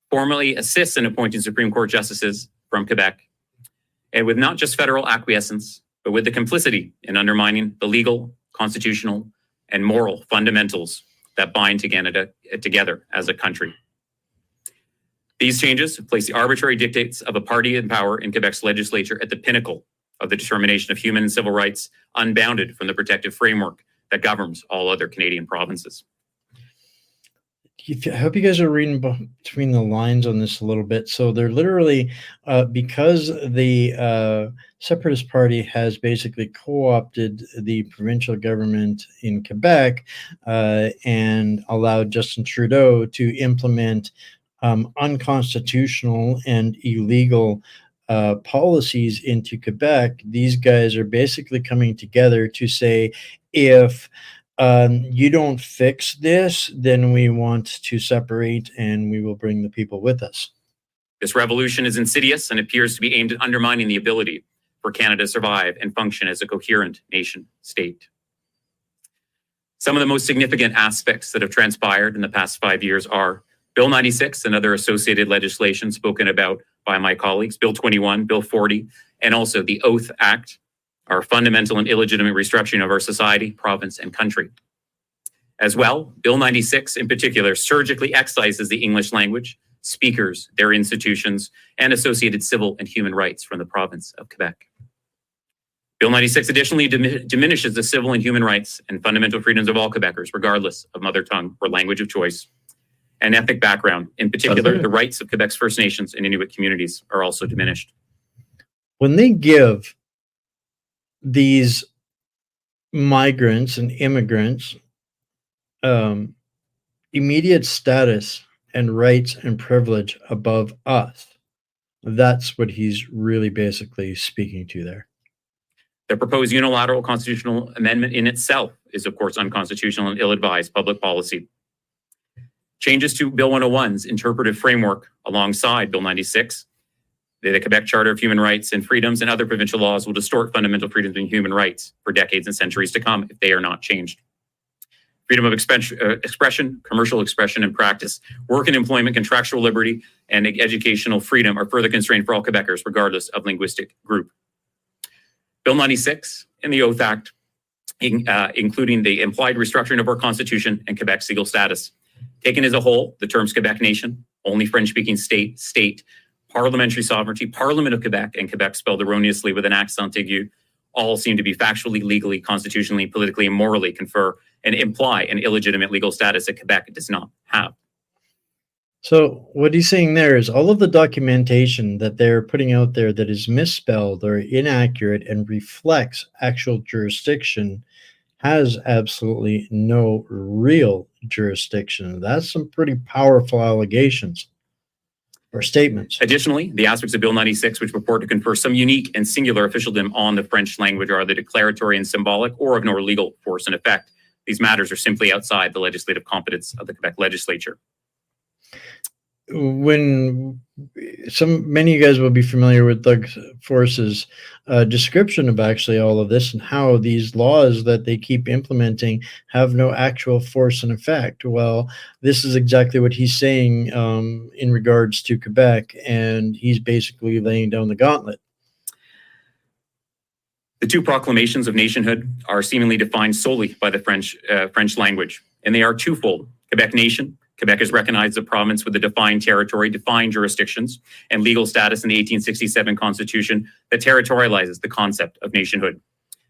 H: formally assists in appointing Supreme Court justices from Quebec, and with not just federal acquiescence, but with the complicity in undermining the legal, constitutional, and moral fundamentals that bind Canada together as a country. These changes place the arbitrary dictates of a party in power in Quebec's legislature at the pinnacle of the determination of human and civil rights, unbounded from the protective framework that governs all other Canadian provinces.
A: I hope you guys are reading between the lines on this a little bit. So they're literally, because the Separatist Party has basically co-opted the provincial government in Quebec and allowed Justin Trudeau to implement unconstitutional and illegal policies into Quebec. These guys are basically coming together to say, if you don't fix this, then we want to separate and we will bring the people with us.
H: This revolution is insidious and appears to be aimed at undermining the ability for Canada to survive and function as a coherent nation state. Some of the most significant aspects that have transpired in the past 5 years are Bill 96 and other associated legislation spoken about by my colleagues, Bill 21, Bill 40, and also the Oath Act, our fundamental and illegitimate restructuring of our society, province, and country. As well, Bill 96 in particular surgically excises the English language, speakers, their institutions, and associated civil and human rights from the province of Quebec. Bill 96 additionally diminishes the civil and human rights and fundamental freedoms of all Quebecers, regardless of mother tongue or language of choice and ethnic background. In particular, the rights of Quebec's First Nations and Inuit communities are also diminished.
A: When they give these migrants and immigrants immediate status and rights and privilege above us, that's what he's really basically speaking to there.
H: The proposed unilateral constitutional amendment in itself is, of course, unconstitutional and ill-advised public policy. Changes to Bill 101's interpretive framework alongside Bill 96, the Quebec Charter of Human Rights and Freedoms, and other provincial laws will distort fundamental freedoms and human rights for decades and centuries to come if they are not changed. Freedom of expression, commercial expression and practice, work and employment, contractual liberty, and educational freedom are further constrained for all Quebecers, regardless of linguistic group. Bill 96 and the Oath Act, including the implied restructuring of our Constitution and Quebec's legal status. Taken as a whole, the terms Quebec Nation, only French-speaking state, parliamentary sovereignty, Parliament of Quebec, and Quebec spelled erroneously with an accent aigu, all seem to be factually, legally, constitutionally, politically, and morally confer and imply an illegitimate legal status that Quebec does not have.
A: So what he's saying there is all of the documentation that they're putting out there that is misspelled or inaccurate and reflects actual jurisdiction has absolutely no real jurisdiction. That's some pretty powerful allegations or statements.
H: Additionally, the aspects of Bill 96 which purport to confer some unique and singular officialdom on the French language are either declaratory and symbolic or of no legal force and effect. These matters are simply outside the legislative competence of the Quebec legislature.
A: When many of you guys will be familiar with Doug Force's description of actually all of this and how these laws that they keep implementing have no actual force and effect. Well, this is exactly what he's saying in regards to Quebec, and he's basically laying down the gauntlet.
H: The two proclamations of nationhood are seemingly defined solely by the French language, and they are twofold. Quebec nation. Quebec is recognized as a province with a defined territory, defined jurisdictions, and legal status in the 1867 Constitution that territorializes the concept of nationhood.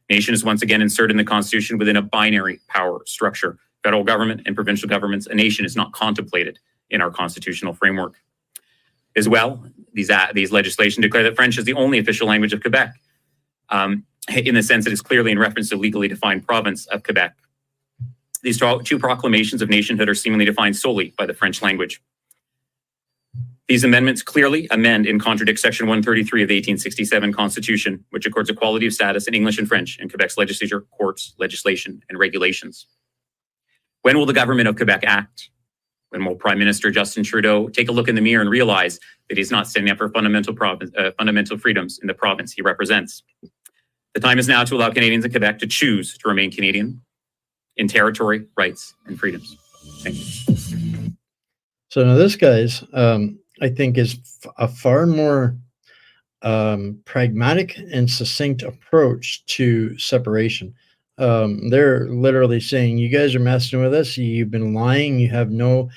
H: Nation is once again inserted in the Constitution within a binary power structure. Federal government and provincial governments, a nation is not contemplated in our constitutional framework. As well, these legislation declare that French is the only official language of Quebec, in the sense that it's clearly in reference to legally defined province of Quebec. These two proclamations of nationhood are seemingly defined solely by the French language. These amendments clearly amend and contradict Section 133 of the 1867 Constitution, which accords equality of status in English and French in Quebec's legislature, courts, legislation, and regulations. When will the government of Quebec act? When will Prime Minister Justin Trudeau take a look in the mirror and realize that he's not standing up for fundamental freedoms in the province he represents? The time is now to allow Canadians in Quebec to choose to remain Canadian in territory, rights, and freedoms. Thank you.
A: So now this, guys, I think is a far more pragmatic and succinct approach to separation. They're literally saying, you guys are messing with us. You've been lying. You have no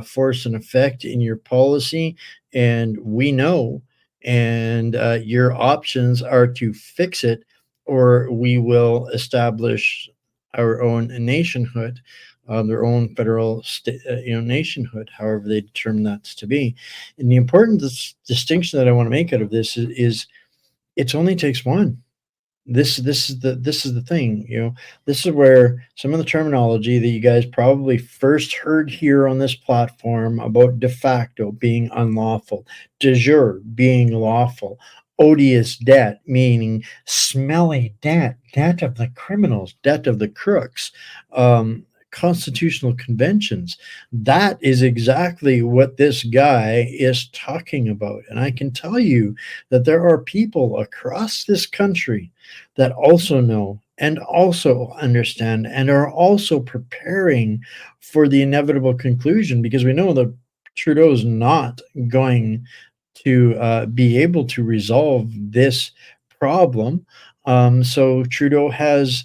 A: force and effect in your policy. And we know, and your options are to fix it, or we will establish our own nationhood, their own federal nationhood, however they determine that to be. And the important distinction that I want to make out of this is it only takes one. This is the thing, this is where some of the terminology that you guys probably first heard here on this platform about de facto being unlawful, de jure being lawful, odious debt meaning smelly debt, debt of the criminals, debt of the crooks, constitutional conventions. That is exactly what this guy is talking about. And I can tell you that there are people across this country that also know and also understand and are also preparing for the inevitable conclusion, because we know that Trudeau's not going to be able to resolve this problem. So Trudeau has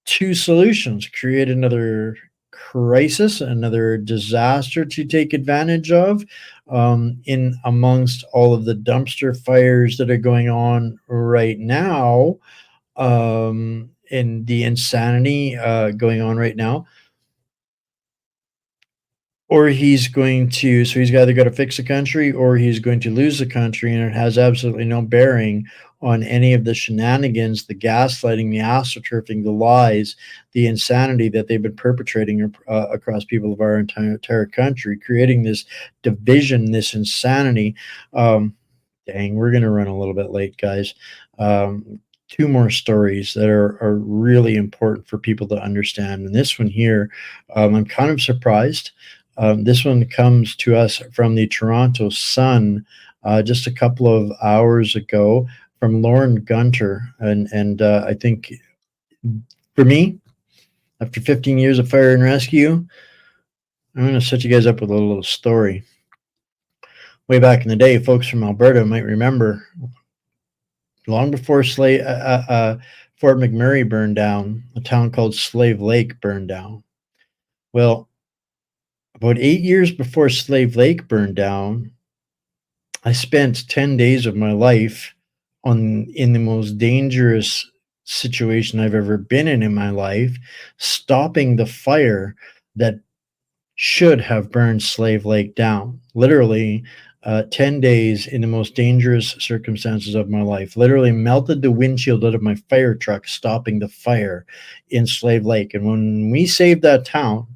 A: two solutions: create another crisis, another disaster to take advantage of, in amongst all of the dumpster fires that are going on right now, and the insanity going on right now. Or he's going to, so he's either got to fix the country or he's going to lose the country, and it has absolutely no bearing on any of the shenanigans, the gaslighting, the astroturfing, the lies, the insanity that they've been perpetrating across people of our entire country, creating this division, this insanity. Dang, we're going to run a little bit late, guys. Two more stories that are really important for people to understand. And this one here, I'm kind of surprised. This one comes to us from the Toronto Sun just a couple of hours ago, from Lauren Gunter. And I think for me, after 15 years of fire and rescue, I'm going to set you guys up with a little story. Way back in the day, folks from Alberta might remember, long before Fort McMurray burned down, a town called Slave Lake burned down. Well, about 8 years before Slave Lake burned down, I spent 10 days of my life in the most dangerous situation I've ever been in my life, stopping the fire that should have burned Slave Lake down. Literally, 10 days in the most dangerous circumstances of my life. Literally melted the windshield out of my fire truck, stopping the fire in Slave Lake. And when we saved that town,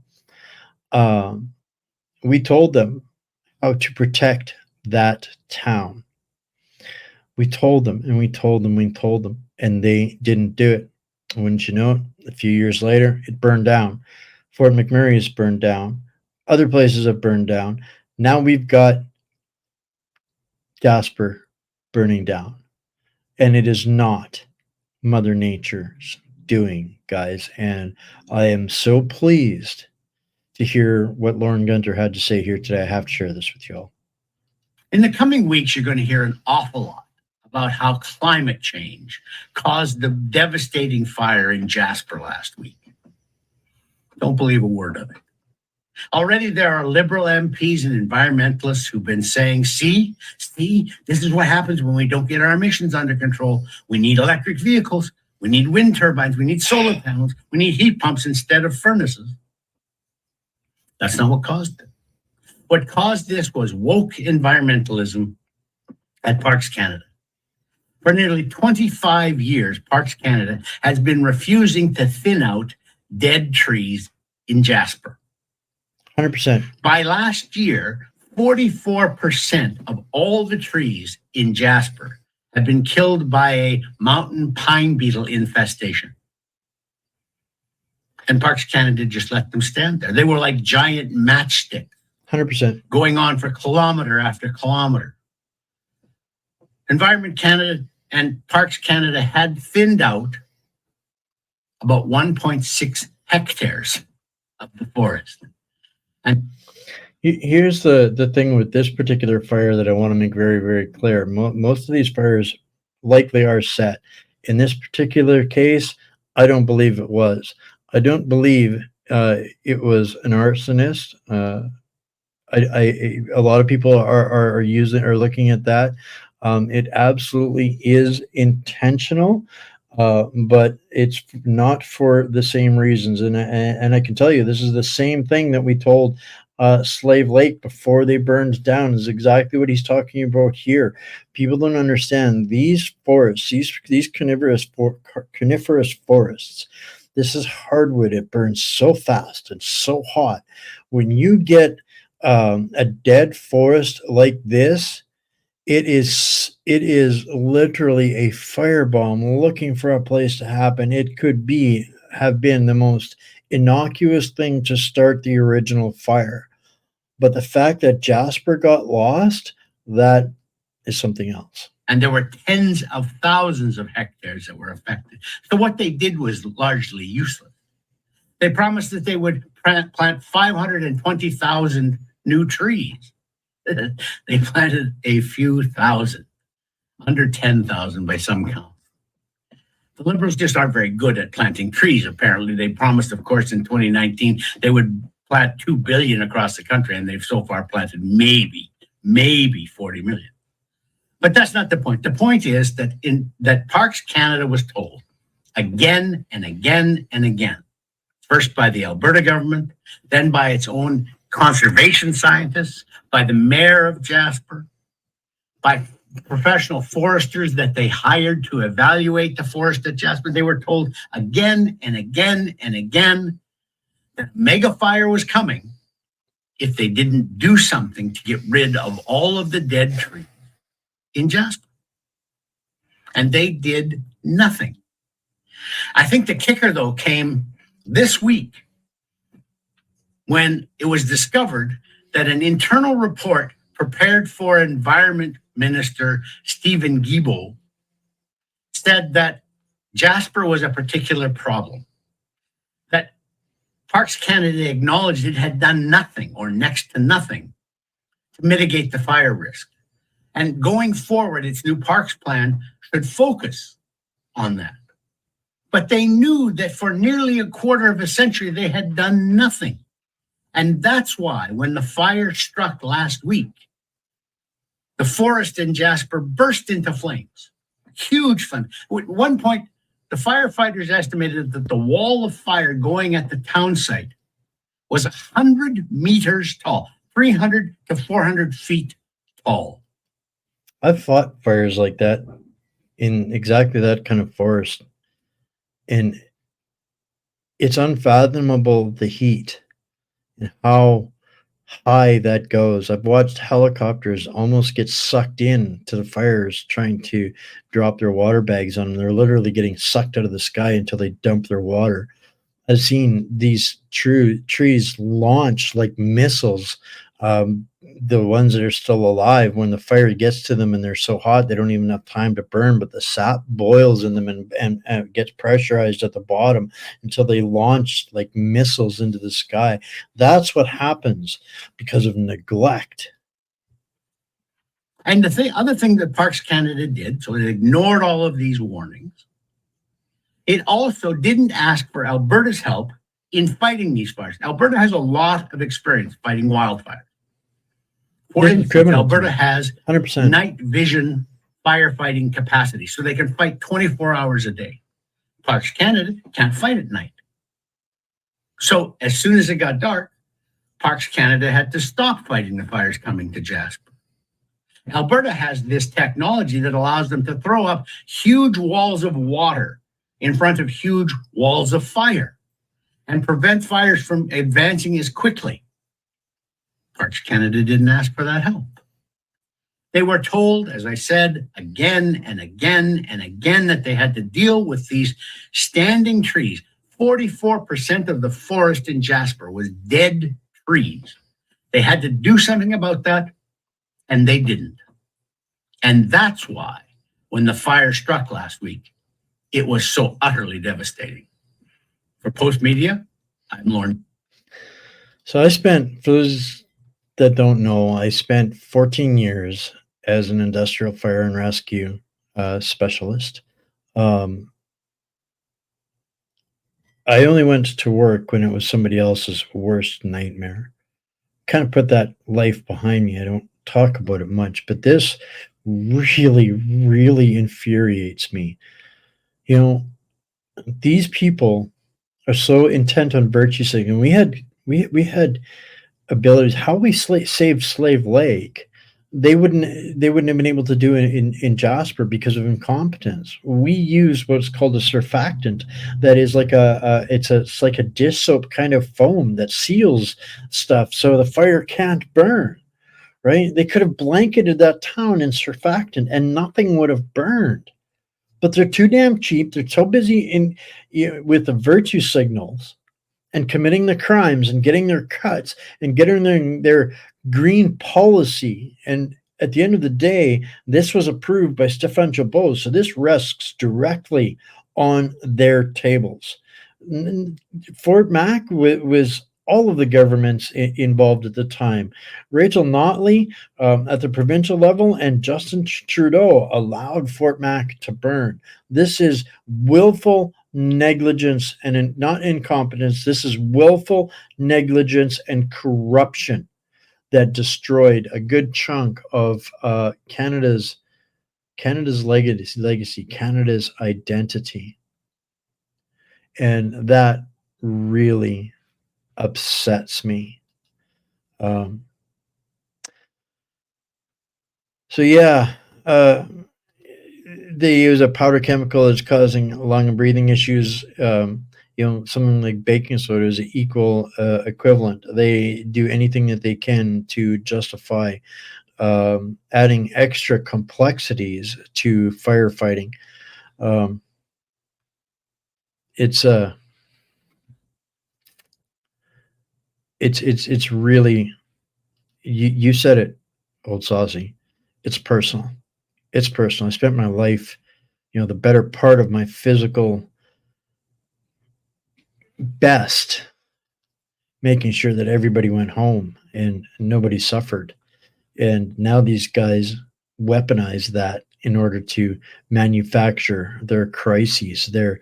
A: we told them how to protect that town. We told them, and we told them, and they didn't do it. Wouldn't you know it? A few years later, it burned down. Fort McMurray is burned down. Other places have burned down. Now we've got Jasper burning down. And it is not Mother Nature's doing, guys. And I am so pleased to hear what Lauren Gunter had to say here today. I have to share this with you all.
I: In the coming weeks, you're going to hear an awful lot about how climate change caused the devastating fire in Jasper last week. Don't believe a word of it. Already there are liberal MPs and environmentalists who've been saying, see, this is what happens when we don't get our emissions under control. We need electric vehicles. We need wind turbines. We need solar panels. We need heat pumps instead of furnaces. That's not what caused it. What caused this was woke environmentalism at Parks Canada. For nearly 25 years, Parks Canada has been refusing to thin out dead trees in Jasper.
A: 100%.
I: By last year, 44% of all the trees in Jasper have been killed by a mountain pine beetle infestation. And Parks Canada just let them stand there. They were like giant matchsticks.
A: 100%.
I: Going on for kilometer after kilometer. Environment Canada and Parks Canada had thinned out about 1.6 hectares of the forest. And
A: here's the thing with this particular fire that I want to make very, very clear. Most of these fires likely are set. In this particular case, I don't believe it was. I don't believe it was an arsonist. A lot of people are looking at that. It absolutely is intentional, but it's not for the same reasons. And I can tell you, this is the same thing that we told Slave Lake before they burned down, is exactly what he's talking about here. People don't understand these forests, these coniferous forests. This is hardwood. It burns so fast and so hot. When you get a dead forest like this, it is literally a firebomb looking for a place to happen. It could have been the most innocuous thing to start the original fire. But the fact that Jasper got lost, that is something else.
I: And there were tens of thousands of hectares that were affected. So what they did was largely useless. They promised that they would plant 520,000 new trees. They planted a few thousand, under 10,000 by some count. The Liberals just aren't very good at planting trees, apparently. They promised, of course, in 2019, they would plant 2 billion across the country, and they've so far planted maybe 40 million. But that's not the point. The point is that Parks Canada was told again and again and again, first by the Alberta government, then by its own conservation scientists, by the mayor of Jasper, by professional foresters that they hired to evaluate the forest at Jasper. They were told again and again and again that mega fire was coming if they didn't do something to get rid of all of the dead trees in Jasper. And they did nothing. I think the kicker, though, came this week when it was discovered that an internal report prepared for Environment Minister Stephen Guilbeault said that Jasper was a particular problem, that Parks Canada acknowledged it had done nothing or next to nothing to mitigate the fire risk. And going forward, its new parks plan should focus on that. But they knew that for nearly a quarter of a century, they had done nothing. And that's why when the fire struck last week, the forest in Jasper burst into flames. Huge fun. At one point, the firefighters estimated that the wall of fire going at the town site was 100 meters tall, 300 to 400 feet tall.
A: I've fought fires like that in exactly that kind of forest. And it's unfathomable, the heat and how high that goes. I've watched helicopters almost get sucked in to the fires trying to drop their water bags on them. They're literally getting sucked out of the sky until they dump their water. I've seen these trees launch like missiles. The ones that are still alive, when the fire gets to them and they're so hot, they don't even have time to burn, but the sap boils in them and gets pressurized at the bottom until they launch like missiles into the sky. That's what happens because of neglect.
I: And the other thing that Parks Canada did, so it ignored all of these warnings, it also didn't ask for Alberta's help in fighting these fires. Alberta has a lot of experience fighting wildfires. For instance, Alberta has
A: 100%.
I: night vision firefighting capacity, so they can fight 24 hours a day. Parks Canada can't fight at night. So as soon as it got dark, Parks Canada had to stop fighting the fires coming to Jasper. Alberta has this technology that allows them to throw up huge walls of water in front of huge walls of fire and prevent fires from advancing as quickly. Parks Canada didn't ask for that help. They were told, as I said, again and again and again, that they had to deal with these standing trees. 44% of the forest in Jasper was dead trees. They had to do something about that, and they didn't. And that's why, when the fire struck last week, it was so utterly devastating. For Post Media, I'm Lauren.
A: So I spent, for those that don't know, I spent 14 years as an industrial fire and rescue specialist. I only went to work when it was somebody else's worst nightmare. Kind of put that life behind me. I don't talk about it much, but this really, really infuriates me. You know, these people are so intent on virtue signaling. We had abilities. How we saved Slave Lake, they wouldn't have been able to do it in Jasper because of incompetence. We use what's called a surfactant that is like it's like a dish soap kind of foam that seals stuff so the fire can't burn. Right? They could have blanketed that town in surfactant and nothing would have burned. But they're too damn cheap. They're so busy with the virtue signals and committing the crimes and getting their cuts and getting their green policy. And at the end of the day, this was approved by Stéphane Jabot. So this rests directly on their tables. Fort Mac was all of the governments involved at the time. Rachel Notley at the provincial level and Justin Trudeau allowed Fort Mac to burn. This is willful negligence and not incompetence. This is willful negligence and corruption that destroyed a good chunk of Canada's legacy, Canada's identity. And that really upsets me. So yeah, they use a powder chemical that's causing lung and breathing issues. Something like baking soda is an equal equivalent. They do anything that they can to justify adding extra complexities to firefighting. It's really, you said it, Old Saucy. It's personal. It's personal. I spent my life, the better part of my physical best making sure that everybody went home and nobody suffered. And now these guys weaponize that in order to manufacture their crises, their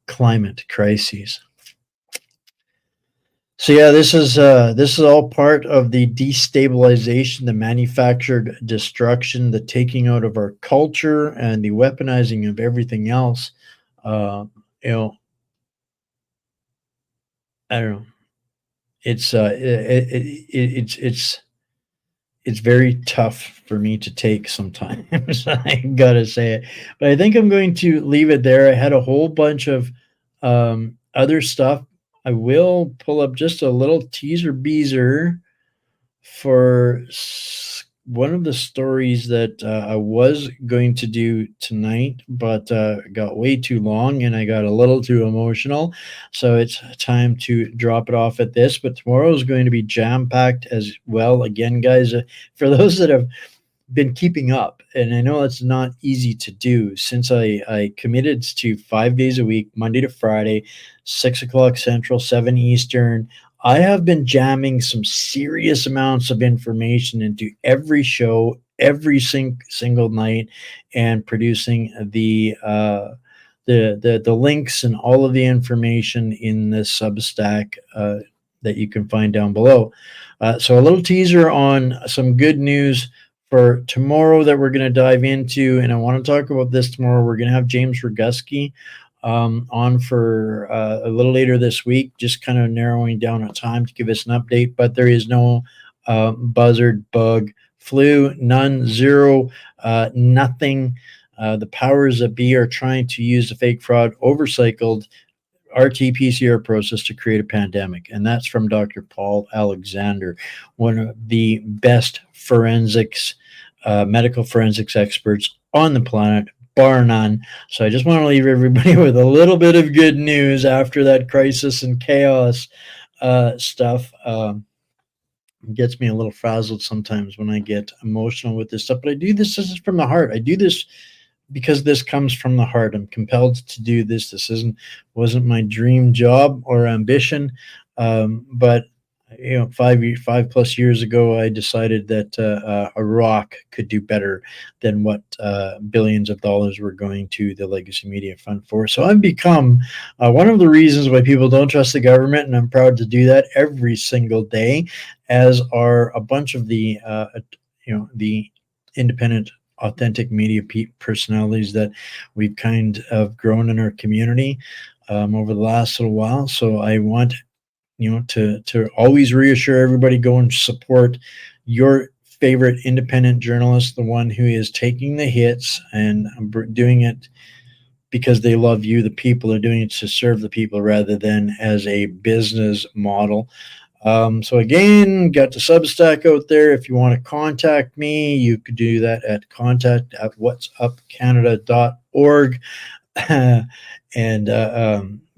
A: climate crises. So yeah, this is all part of the destabilization, the manufactured destruction, the taking out of our culture, and the weaponizing of everything else. I don't know. It's it's very tough for me to take sometimes. I gotta say it, but I think I'm going to leave it there. I had a whole bunch of other stuff. I will pull up just a little teaser beezer for one of the stories that I was going to do tonight, but got way too long and I got a little too emotional. So it's time to drop it off at this. But tomorrow is going to be jam-packed as well. Again, guys, for those that have been keeping up, and I know it's not easy to do since I committed to 5 days a week, Monday to Friday, 6 o'clock Central, 7 Eastern. I have been jamming some serious amounts of information into every show, every single night and producing the links and all of the information in the Substack that you can find down below. So a little teaser on some good news for tomorrow that we're going to dive into, and I want to talk about this tomorrow. We're going to have James Roguski on for a little later this week, just kind of narrowing down a time to give us an update. But there is no buzzard, bug, flu, none, zero, nothing. The powers that be are trying to use the fake fraud overcycled RT-PCR process to create a pandemic. And that's from Dr. Paul Alexander, one of the best forensics, medical forensics experts on the planet, bar none. So I just want to leave everybody with a little bit of good news after that crisis and chaos stuff. Gets me a little frazzled sometimes when I get emotional with this stuff, but I do this. This is from the heart. I do this because this comes from the heart. I'm compelled to do this. This wasn't my dream job or ambition, but 5+ years ago, I decided that Iraq could do better than what billions of dollars were going to the Legacy Media Fund for. So I've become one of the reasons why people don't trust the government, and I'm proud to do that every single day, as are a bunch of the the independent, authentic media personalities that we've kind of grown in our community over the last little while. So I want to always reassure everybody, go and support your favorite independent journalist, the one who is taking the hits and doing it because they love you, the people. Are doing it to serve the people rather than as a business model. So again, got the Substack out there. If you want to contact me, you could do that at contact@whatsupcanada.org. And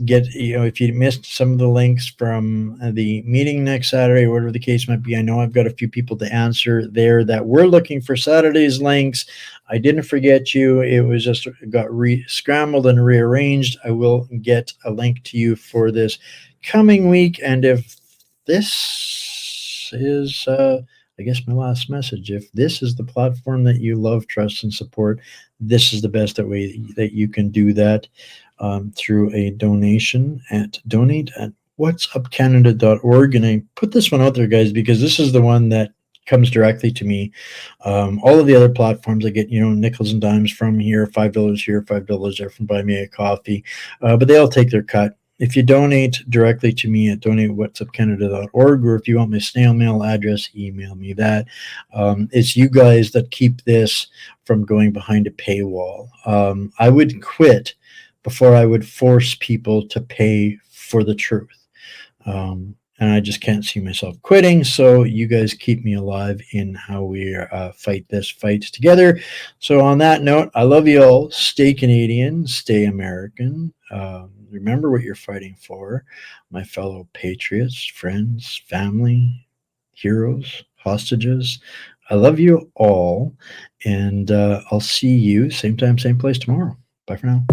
A: get, if you missed some of the links from the meeting next Saturday, or whatever the case might be, I know I've got a few people to answer there that were looking for Saturday's links. I didn't forget you. It was just got scrambled and rearranged. I will get a link to you for this coming week. And if this is, I guess, my last message, if this is the platform that you love, trust, and support, this is the best way that you can do that. Through a donation at donate@whatsupcanada.org. And I put this one out there, guys, because this is the one that comes directly to me. All of the other platforms I get, nickels and dimes from here, $5 here, $5 there from Buy Me a Coffee, but they all take their cut. If you donate directly to me at donate@whatsupcanada.org, or if you want my snail mail address, email me that. It's you guys that keep this from going behind a paywall. I would quit before I would force people to pay for the truth. And I just can't see myself quitting. So you guys keep me alive in how we fight this fight together. So on that note, I love you all. Stay Canadian, stay American. Remember what you're fighting for, my fellow patriots, friends, family, heroes, hostages. I love you all. And I'll see you same time, same place tomorrow. Bye for now.